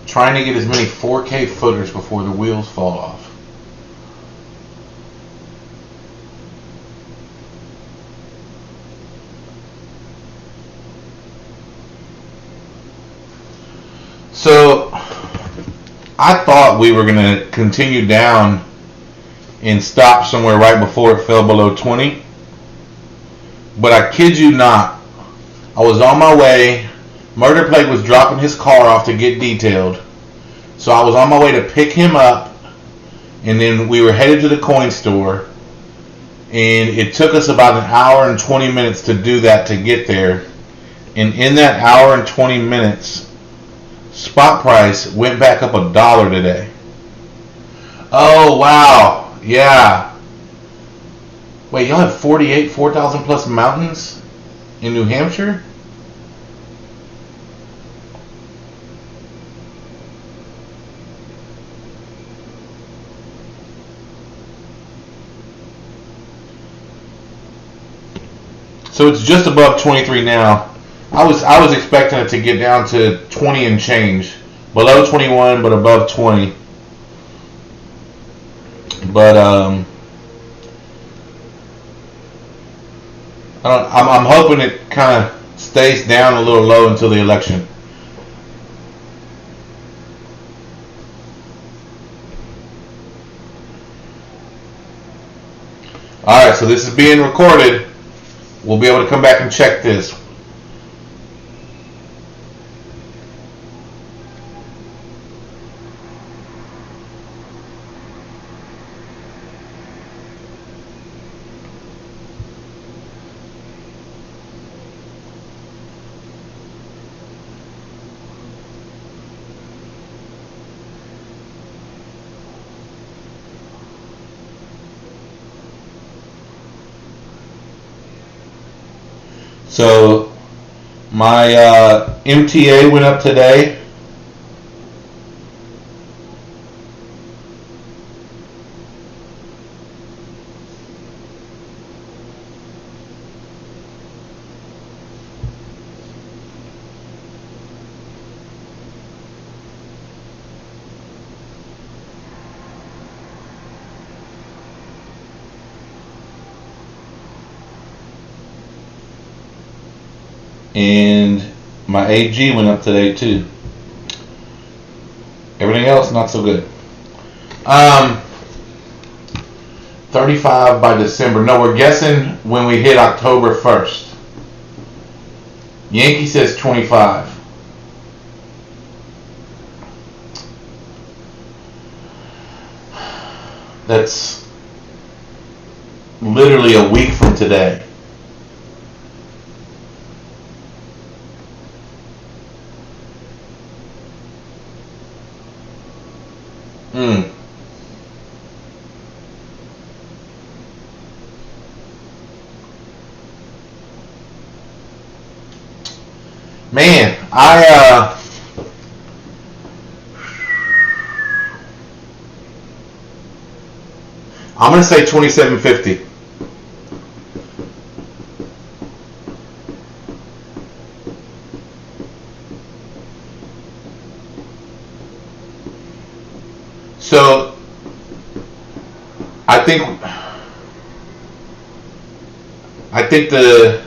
[SPEAKER 1] Trying to get as many 4K footers before the wheels fall off. So I thought we were going to continue down and stopped somewhere right before it fell below 20. But I kid you not, I was on my way. Murder Plague was dropping his car off to get detailed. So I was on my way to pick him up, and then we were headed to the coin store. And it took us about an hour and 20 minutes to do that to get there. And in that hour and 20 minutes, spot price went back up $1 today. Oh, wow. Yeah. Wait, y'all have 48 4,000 plus mountains in New Hampshire? So it's just above 23 now. I was expecting it to get down to 20 and change. Below 21, but above 20. But I'm hoping it kind of stays down a little low until the election. Alright, so this is being recorded. We'll be able to come back and check this. So my MTA went up today. And my AG went up today too. Everything else not so good. 35 by December. No, we're guessing when we hit October 1st. Yankee says 25. That's literally a week from today. Man, I'm gonna say 2750. So I think the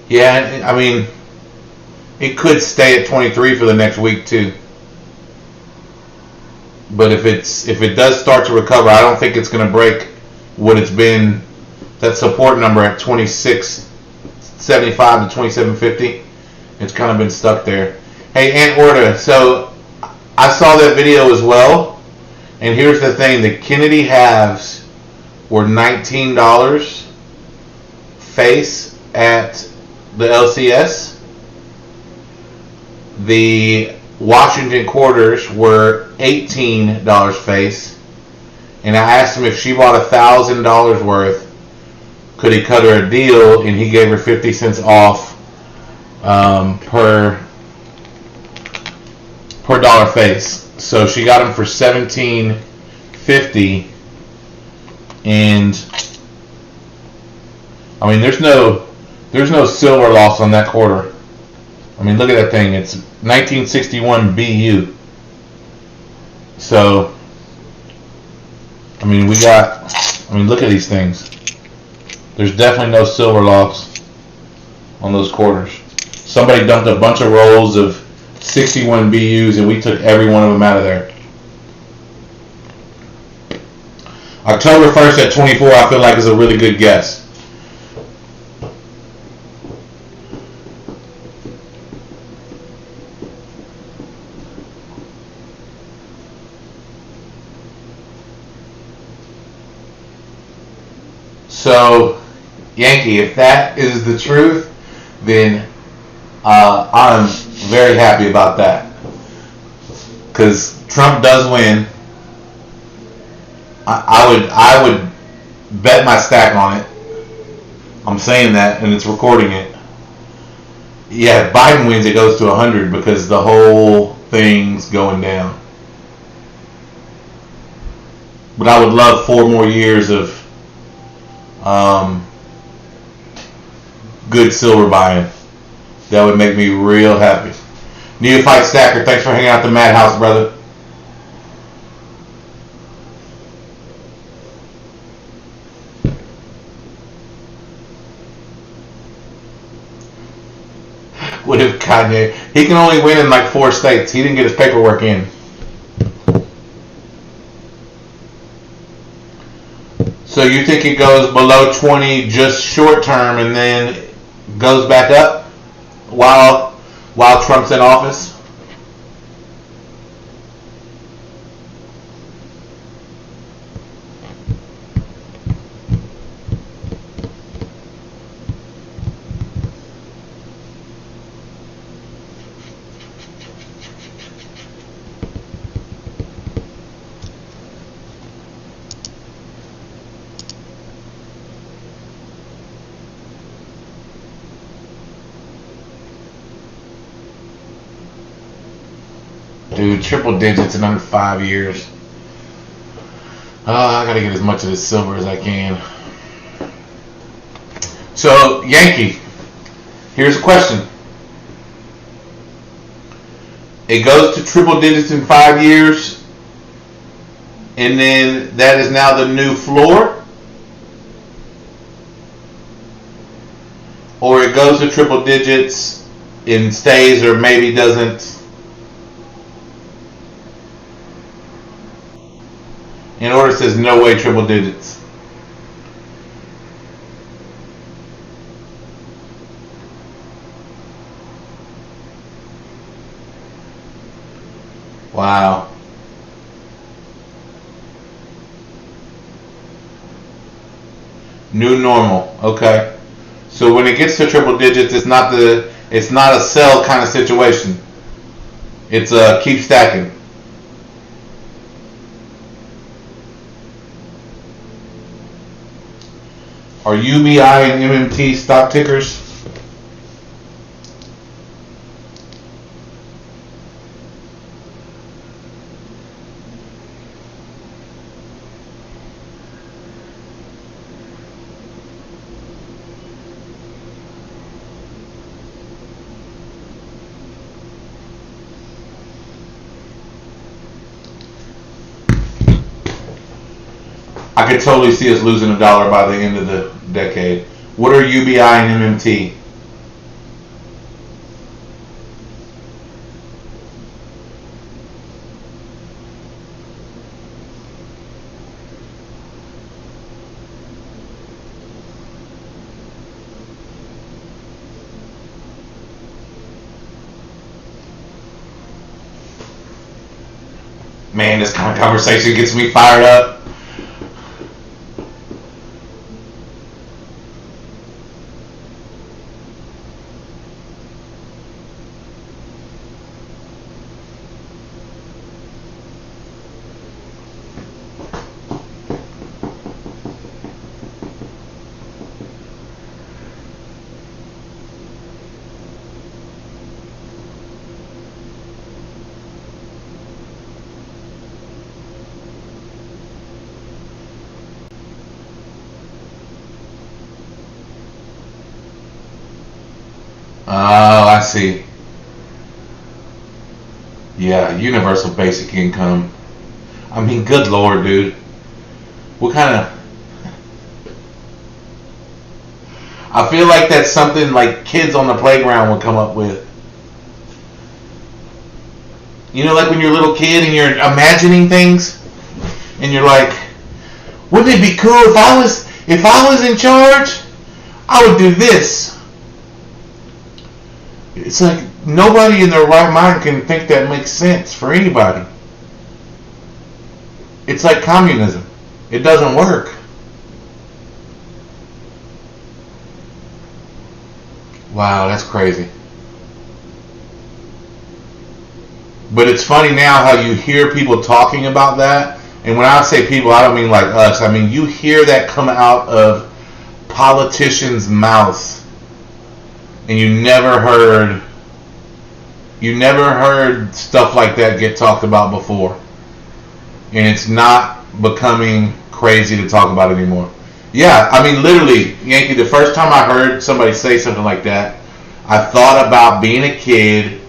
[SPEAKER 1] yeah, I mean, it could stay at 23 for the next week too. But if it does start to recover, I don't think it's going to break what it's been, that support number at 2675 to 2750. It's kind of been stuck there. Hey, Aunt Orta, so I saw that video as well. And here's the thing, the Kennedy halves were $19 face at the LCS. The Washington quarters were $18 face, and I asked him if she bought $1,000 worth, could he cut her a deal, and he gave her 50 cents off per dollar face. So she got them for $17.50, and I mean there's no silver loss on that quarter. I mean, look at that thing. It's 1961 BU. So, I mean, look at these things. There's definitely no silver loss on those quarters. Somebody dumped a bunch of rolls of 61 BUs and we took every one of them out of there. October 1st at 24, I feel like is a really good guess. So, Yankee, if that is the truth, then I'm very happy about that. Because Trump does win. I would bet my stack on it. I'm saying that, and it's recording it. Yeah, if Biden wins, it goes to 100 because the whole thing's going down. But I would love 4 more years of good silver buying. That would make me real happy. Neophyte Stacker, thanks for hanging out the Madhouse, brother. What if Kanye? He can only win in like 4 states. He didn't get his paperwork in. So you think it goes below 20 just short term and then goes back up while Trump's in office? Dude, triple digits in under 5 years. I gotta get as much of this silver as I can. So, Yankee, here's a question. It goes to triple digits in 5 years, and then that is now the new floor? Or it goes to triple digits and stays or maybe doesn't? In order, it says no way triple digits. Wow. New normal. Okay. So when it gets to triple digits, it's not a sell kind of situation. It's a keep stacking. Are UBI and MMT stock tickers? I could totally see us losing $1 by the end of the decade. What are UBI and MMT? Man, this kind of conversation gets me fired up. Oh, I see. Yeah, universal basic income. I mean, good lord, dude. What kind of... I feel like that's something like kids on the playground would come up with. You know, like when you're a little kid and you're imagining things, and you're like, Wouldn't it be cool if I was in charge? I would do this. It's like nobody in their right mind can think that makes sense for anybody. It's like communism. It doesn't work. Wow, that's crazy. But it's funny now how you hear people talking about that. And when I say people, I don't mean like us. I mean, you hear that come out of politicians' mouths. And you never heard stuff like that get talked about before. And it's not becoming crazy to talk about anymore. Yeah, I mean, literally, Yankee, the first time I heard somebody say something like that, I thought about being a kid.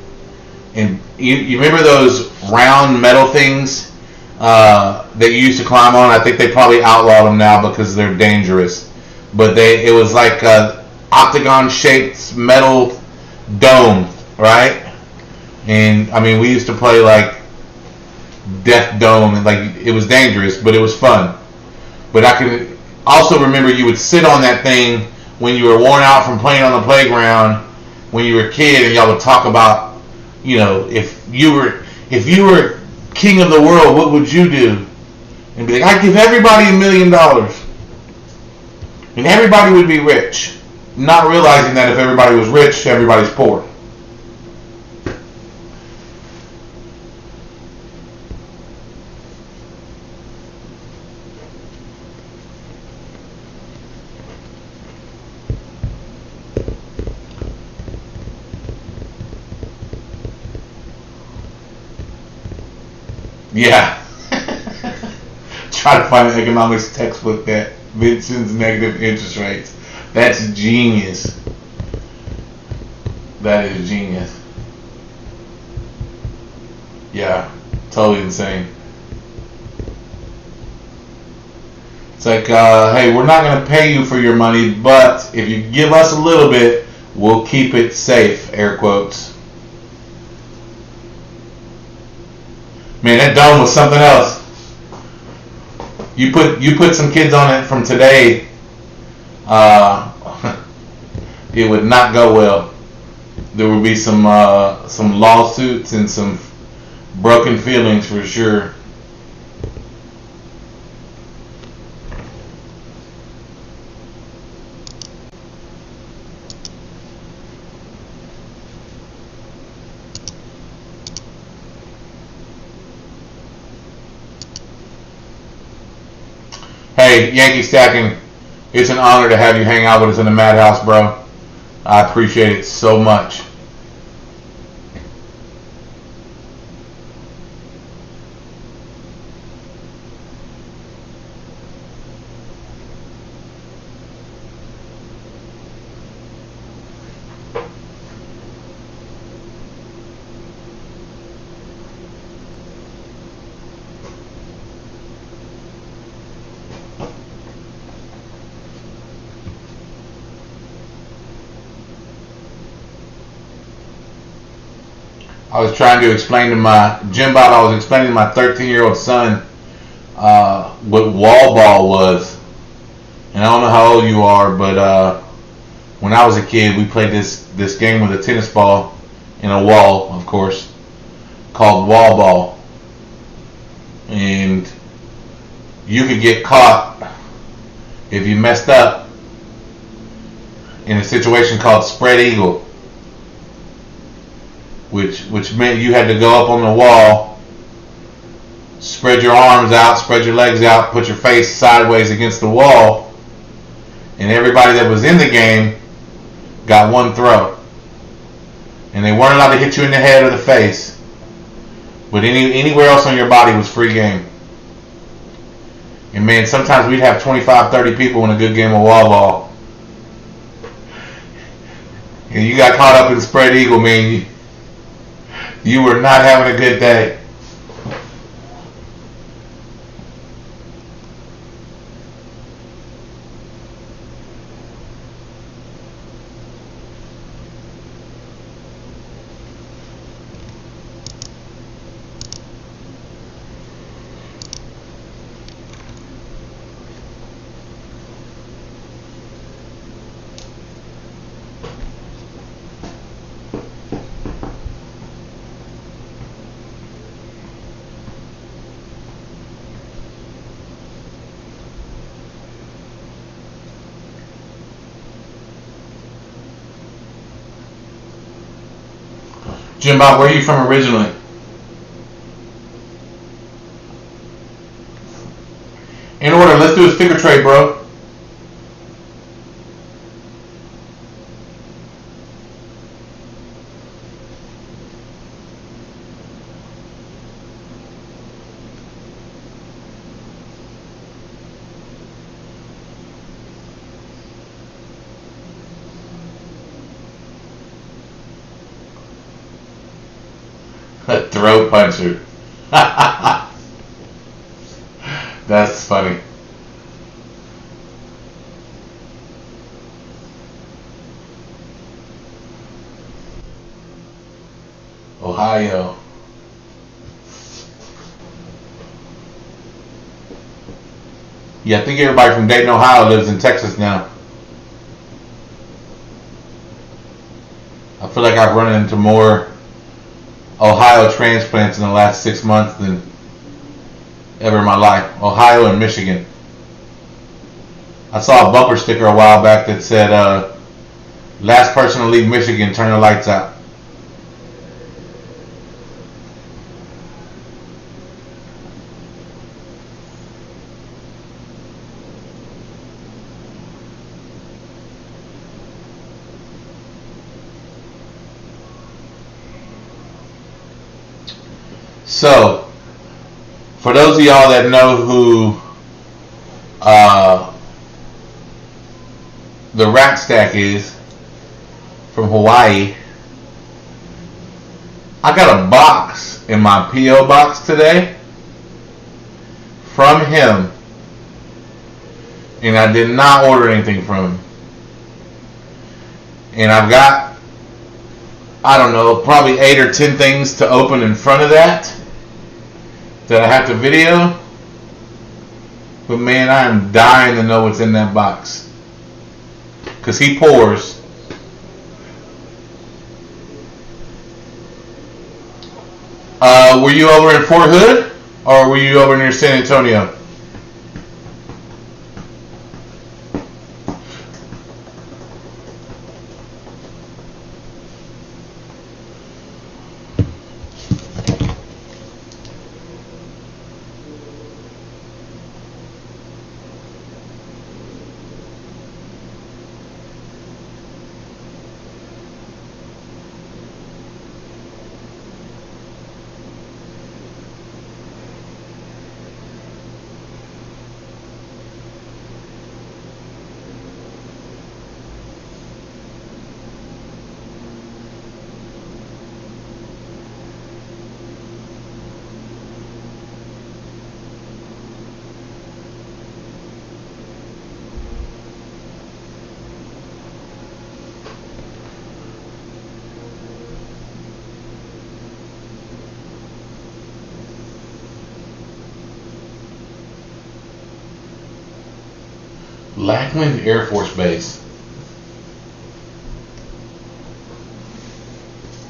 [SPEAKER 1] And you remember those round metal things that you used to climb on? I think they probably outlawed them now because they're dangerous. But it was like a octagon-shaped metal dome, right? And I mean, we used to play like Death Dome, and like it was dangerous, but it was fun. But I can also remember you would sit on that thing when you were worn out from playing on the playground when you were a kid, and y'all would talk about, you know, if you were king of the world, what would you do? And be like, I'd give everybody $1 million, and everybody would be rich, not realizing that if everybody was rich, everybody's poor. Yeah. Try to find an economics textbook that mentions negative interest rates. That's genius. That is genius. Yeah, totally insane. It's like, hey, we're not going to pay you for your money, but if you give us a little bit, we'll keep it safe, air quotes. Man, that dome was something else. You put some kids on it from today, it would not go well. There would be some lawsuits and some broken feelings for sure. Hey, Yankee Stacking, it's an honor to have you hang out with us in the Madhouse, bro. I appreciate it so much. I was trying to explain to my Jimbot, I was explaining to my 13-year-old son what wall ball was. And I don't know how old you are, but when I was a kid, we played this game with a tennis ball in a wall, of course, called wall ball. And you could get caught if you messed up in a situation called spread eagle. Which meant you had to go up on the wall, spread your arms out, spread your legs out, put your face sideways against the wall, and everybody that was in the game got one throw. And they weren't allowed to hit you in the head or the face, but anywhere else on your body was free game. And man, sometimes we'd have 25, 30 people in a good game of wall ball. And you got caught up in spread eagle, man. You were not having a good day. Jim Bob, where are you from originally? In order, let's do a sticker trade, bro. A throat puncher. That's funny. Ohio. Yeah, I think everybody from Dayton, Ohio lives in Texas now. I feel like I've run into more Ohio transplants in the last 6 months than ever in my life. Ohio and Michigan. I saw a bumper sticker a while back that said, last person to leave Michigan, turn the lights out. So, for those of y'all that know who the Rat Stack is from Hawaii, I got a box in my P.O. box today from him, and I did not order anything from him. And I've got, I don't know, probably 8 or 10 things to open in front of that I have to video. But man, I am dying to know what's in that box. Because he pours. Were you over in Fort Hood? Or were you over near San Antonio? Lackland Air Force Base.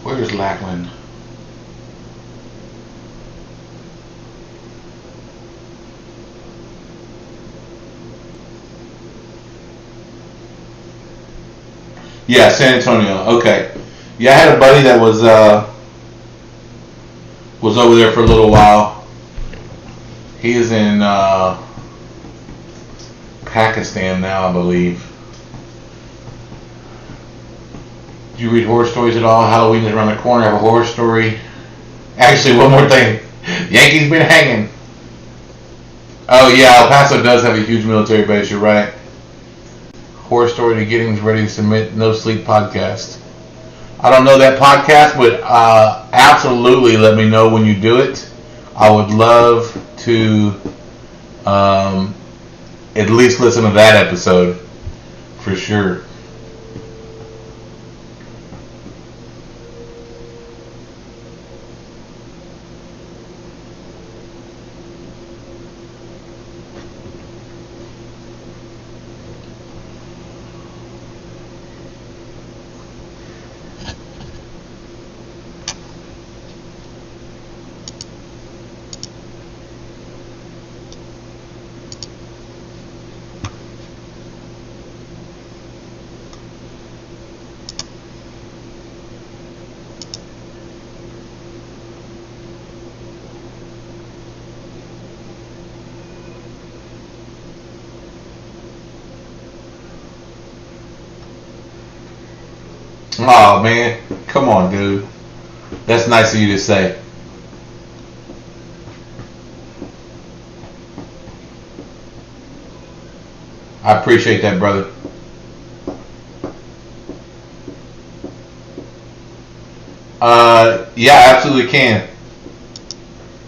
[SPEAKER 1] Where's Lackland? Yeah, San Antonio. Okay. Yeah, I had a buddy that was over there for a little while. He is in Pakistan now, I believe. Do you read horror stories at all? Halloween is around the corner. I have a horror story. Actually, one more thing. Yankees been hanging. Oh yeah, El Paso does have a huge military base. You're right. Horror story to getting ready to submit No Sleep podcast. I don't know that podcast, but absolutely let me know when you do it. I would love to at least listen to that episode for sure. Oh man, come on, dude. That's nice of you to say. I appreciate that, brother. Yeah, absolutely can.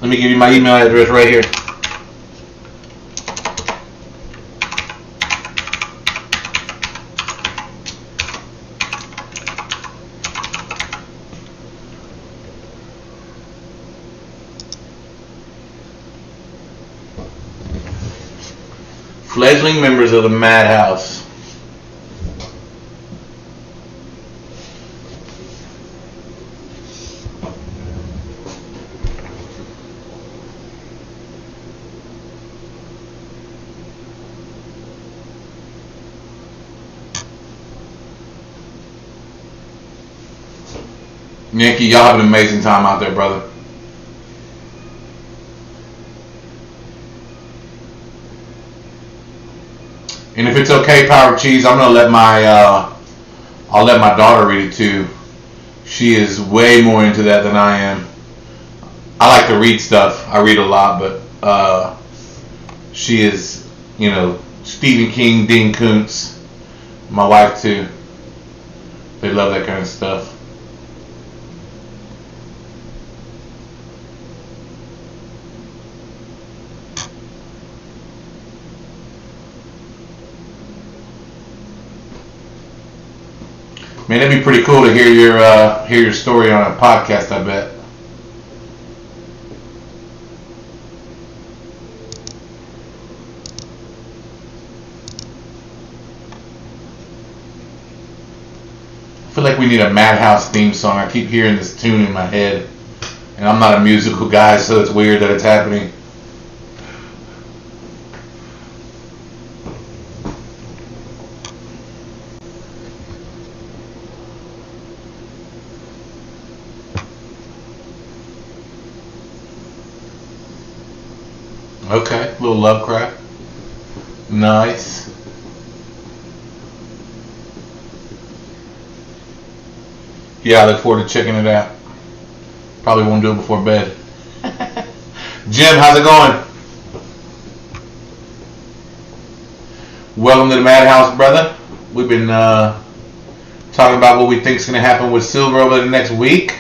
[SPEAKER 1] Let me give you my email address right here. Fledgling members of the Madhouse. Yankee, y'all have an amazing time out there, brother. And if it's okay, Power Cheese, I'm gonna let I'll let my daughter read it too. She is way more into that than I am. I like to read stuff. I read a lot, but she is, Stephen King, Dean Koontz, my wife too. They love that kind of stuff. Man, it'd be pretty cool to hear your story on a podcast, I bet. I feel like we need a Madhouse theme song. I keep hearing this tune in my head, and I'm not a musical guy, so it's weird that it's happening. Okay, a little Lovecraft. Nice. Yeah, I look forward to checking it out. Probably won't do it before bed. Jim, how's it going? Welcome to the Madhouse, brother. We've been talking about what we think is going to happen with silver over the next week.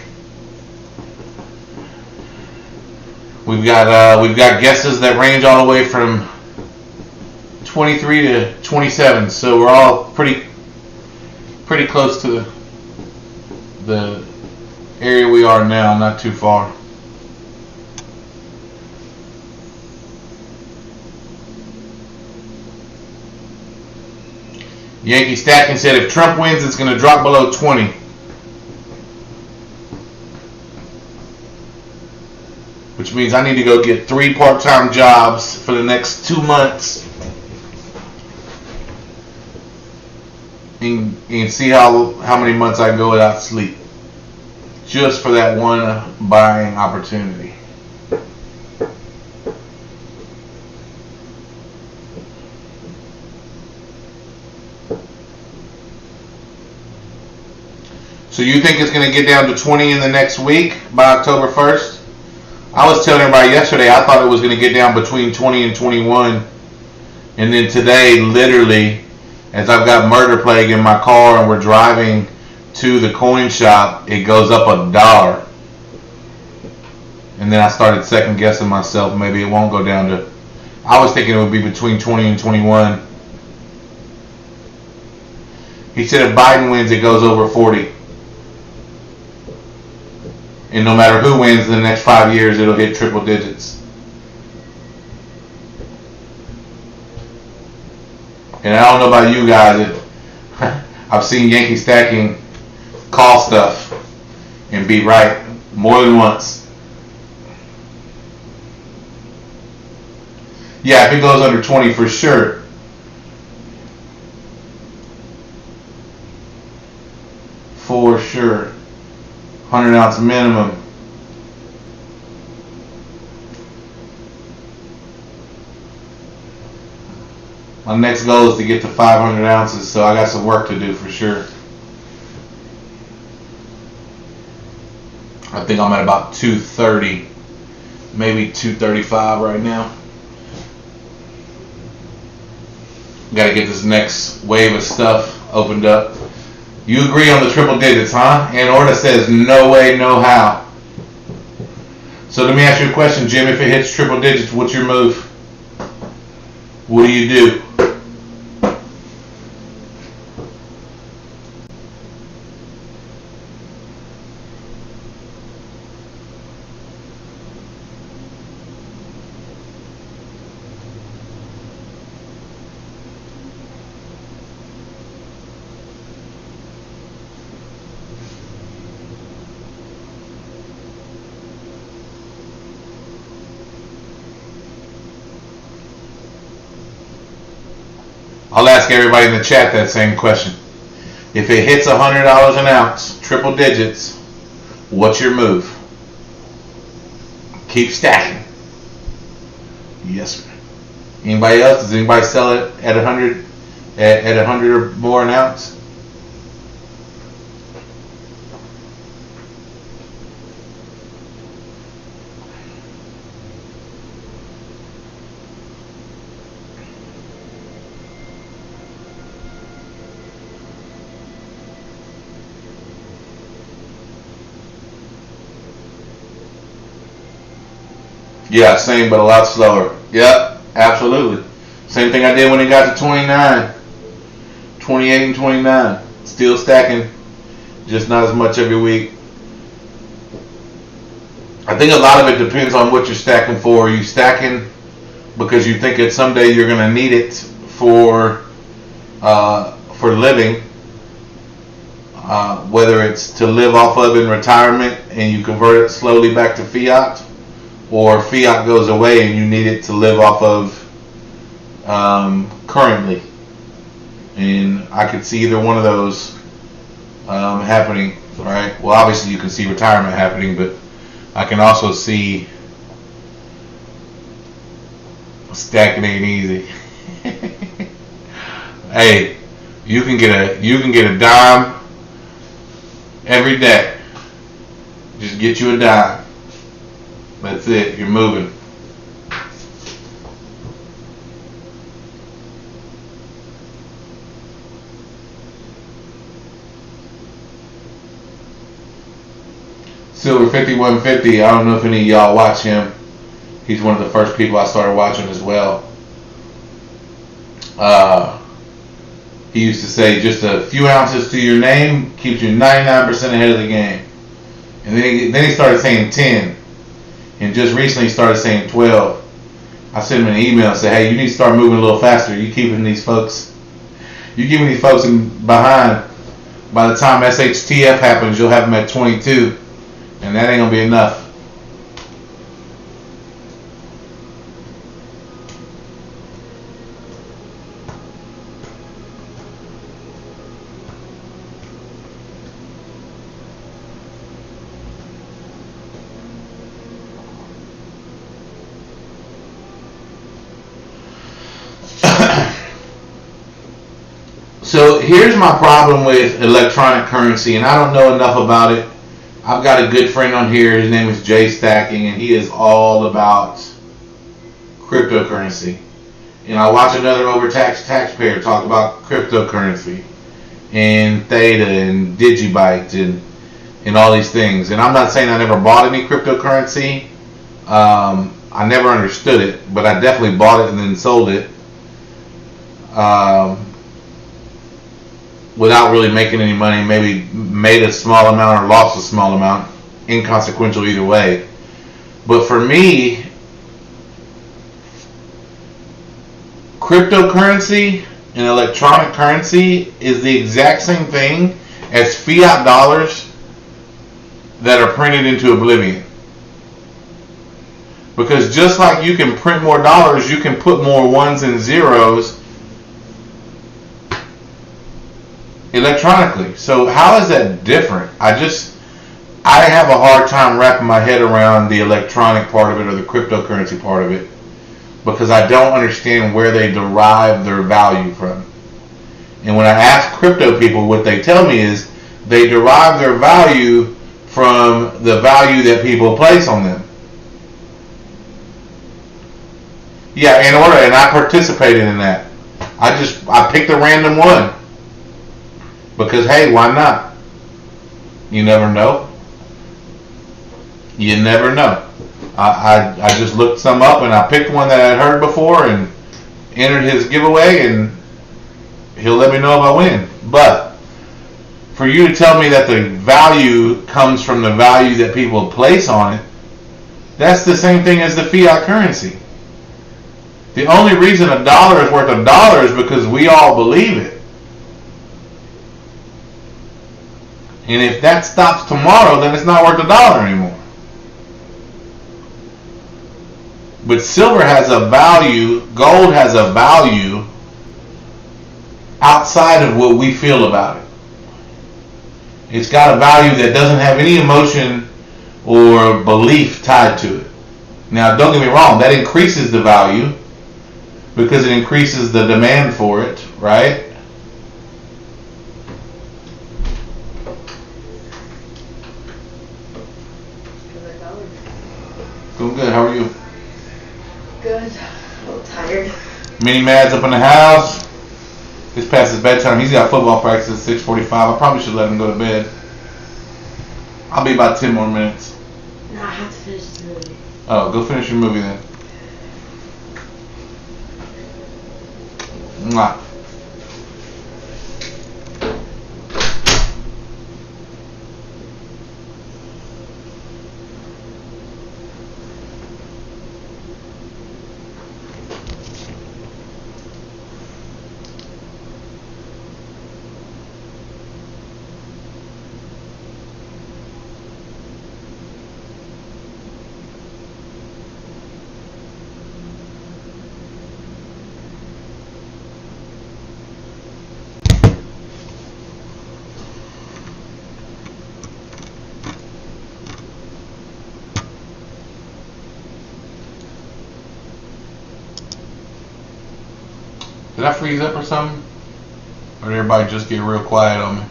[SPEAKER 1] We've got guesses that range all the way from 23 to 27, so we're all pretty close to the area we are now, not too far. Yankee Stacking said if Trump wins, it's going to drop below 20. Which means I need to go get 3 part-time jobs for the next 2 months and see how many months I can go without sleep. Just for that one buying opportunity. So you think it's going to get down to 20 in the next week by October 1st? I was telling everybody yesterday I thought it was going to get down between 20 and 21. And then today, literally, as I've got Murder Plague in my car and we're driving to the coin shop, it goes up $1. And then I started second guessing myself. Maybe it won't go down to... I was thinking it would be between 20 and 21. He said if Biden wins, it goes over 40. And no matter who wins in the next 5 years, it'll hit triple digits. And I don't know about you guys, I've seen Yankee Stacking call stuff and be right more than once. Yeah, if it goes under 20 for sure. For sure. 100 ounce minimum. My next goal is to get to 500 ounces, so I got some work to do for sure. I think I'm at about 230, maybe 235 right now. Got to get this next wave of stuff opened up. You agree on the triple digits, huh? And Orta says no way, no how. So let me ask you a question, Jim. If it hits triple digits, what's your move? What do you do? I'll ask everybody in the chat that same question. If it hits $100 an ounce, triple digits, what's your move? Keep stacking. Yes, sir. Anybody else? Does anybody sell it at 100 at 100 or more an ounce? Yeah, same, but a lot slower. Yep, absolutely. Same thing I did when it got to 29, 28 and 29. Still stacking, just not as much every week. I think a lot of it depends on what you're stacking for. Are you stacking because you think that someday you're going to need it for living, whether it's to live off of in retirement and you convert it slowly back to fiat, or fiat goes away and you need it to live off of currently. And I could see either one of those happening, right? Well, obviously you can see retirement happening, but I can also see stacking ain't easy. Hey, you can get a dime every day. Just get you a dime. That's it. You're moving. Silver 5150. I don't know if any of y'all watch him. He's one of the first people I started watching as well. He used to say just a few ounces to your name keeps you 99% ahead of the game. And then he started saying 10. And just recently started saying 12. I sent him an email and said, hey, you need to start moving a little faster. You're keeping these folks behind. By the time SHTF happens, you'll have them at 22. And that ain't going to be enough. So here's my problem with electronic currency, and I don't know enough about it. I've got a good friend on here. His name is Jay Stacking, and he is all about cryptocurrency. And I watch another overtaxed taxpayer talk about cryptocurrency and Theta and Digibyte and all these things. And I'm not saying I never bought any cryptocurrency. I never understood it, but I definitely bought it and then sold it. Without really making any money, maybe made a small amount or lost a small amount, inconsequential either way. But for me, cryptocurrency and electronic currency is the exact same thing as fiat dollars that are printed into oblivion. Because just like you can print more dollars, you can put more ones and zeros electronically. So how is that different? I have a hard time wrapping my head around the electronic part of it or the cryptocurrency part of it, because I don't understand where they derive their value from. And when I ask crypto people, what they tell me is they derive their value from the value that people place on them. Yeah, and I participated in that. I picked a random one because hey, why not? You never know. You never know. I just looked some up and I picked one that I'd heard before and entered his giveaway, and he'll let me know if I win. But for you to tell me that the value comes from the value that people place on it, that's the same thing as the fiat currency. The only reason a dollar is worth a dollar is because we all believe it. And if that stops tomorrow, then it's not worth a dollar anymore. But silver has a value, gold has a value outside of what we feel about it. It's got a value that doesn't have any emotion or belief tied to it. Now, don't get me wrong, that increases the value because it increases the demand for it, right? Doing good. How are you?
[SPEAKER 2] Good. A little tired.
[SPEAKER 1] Mini Mad's up in the house. It's past his bedtime. He's got football practice at 6:45. I probably should let him go to bed. I'll be about 10 more minutes.
[SPEAKER 2] No, I have to finish the movie.
[SPEAKER 1] Oh, go finish your movie then. Mwah. Did I freeze up or something? Or did everybody just get real quiet on me?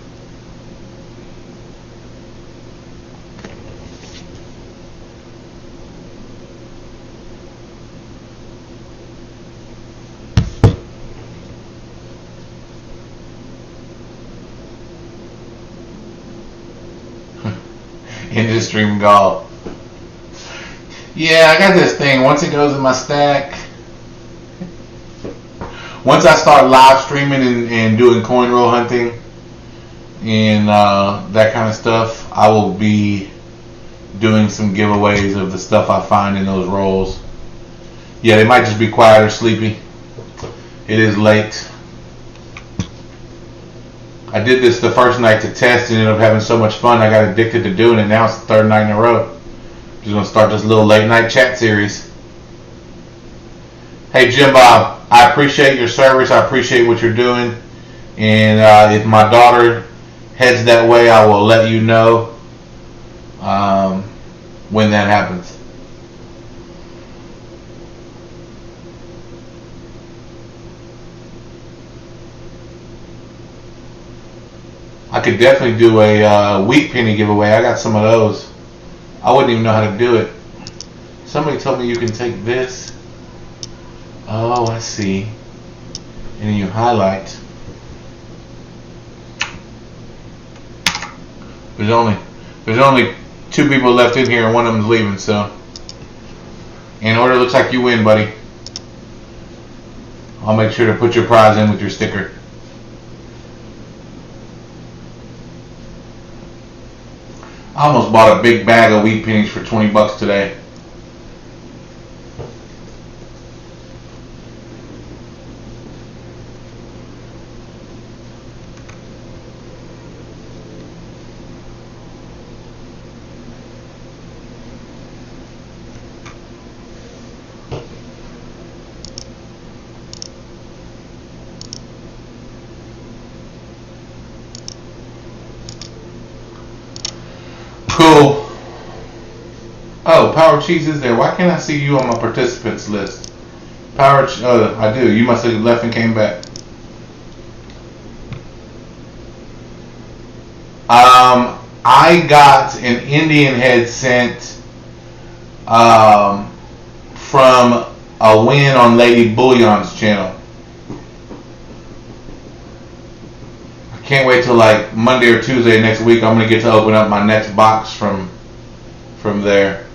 [SPEAKER 1] Into stream golf. Yeah, I got this thing. Once it goes in my stack, once I start live streaming and doing coin roll hunting and that kind of stuff, I will be doing some giveaways of the stuff I find in those rolls. Yeah, they might just be quiet or sleepy. It is late. I did this the first night to test and ended up having so much fun I got addicted to doing it. Now it's the third night in a row. Just gonna start this little late night chat series. Hey Jim Bob, I appreciate your service. I appreciate what you're doing. And if my daughter heads that way, I will let you know when that happens. I could definitely do a wheat penny giveaway. I got some of those. I wouldn't even know how to do it. Somebody told me you can take this. Oh, I see. And then you highlight. There's only 2 people left in here and one of them's leaving, so. In order, looks like you win, buddy. I'll make sure to put your prize in with your sticker. I almost bought a big bag of wheat pennies for $20 today. Cool. Oh, Power Cheese is there. Why can't I see you on my participants list? I do. You must have left and came back. I got an Indian head sent from a win on Lady Bullion's channel. I can't wait till like Monday or Tuesday next week. I'm gonna get to open up my next box from there.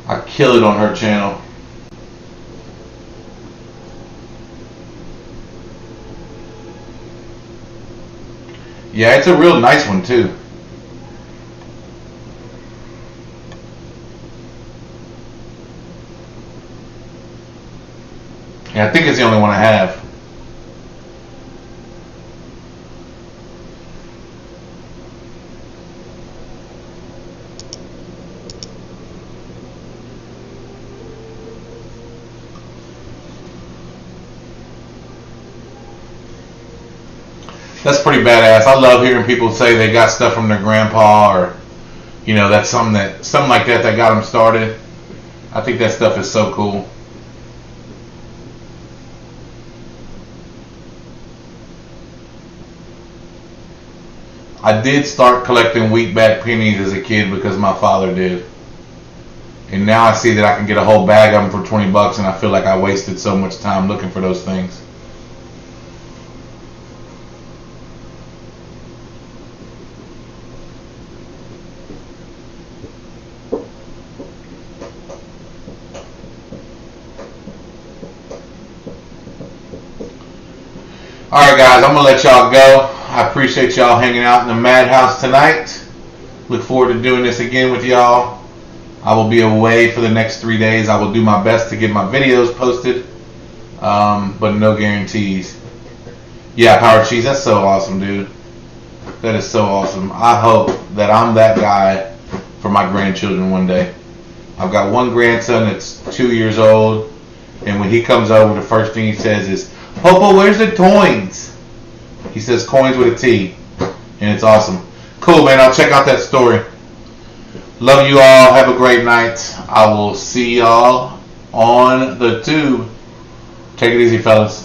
[SPEAKER 1] I kill it on her channel. Yeah, it's a real nice one too. Yeah, I think it's the only one I have. That's pretty badass. I love hearing people say they got stuff from their grandpa, or that's something like that got them started. I think that stuff is so cool. I did start collecting wheatback pennies as a kid because my father did. And now I see that I can get a whole bag of them for 20 bucks, and I feel like I wasted so much time looking for those things. Alright guys, I'm going to let y'all go. I appreciate y'all hanging out in the madhouse tonight. Look forward to doing this again with y'all. I will be away for the next 3 days. I will do my best to get my videos posted, but no guarantees. Yeah, Power Cheese, that's so awesome, dude. That is so awesome. I hope that I'm that guy for my grandchildren one day. I've got one grandson that's 2 years old, and when he comes over, the first thing he says is, "Popo, where's the coins?" He says coins with a T, and it's awesome. Cool, man. I'll check out that story. Love you all. Have a great night. I will see y'all on the tube. Take it easy, fellas.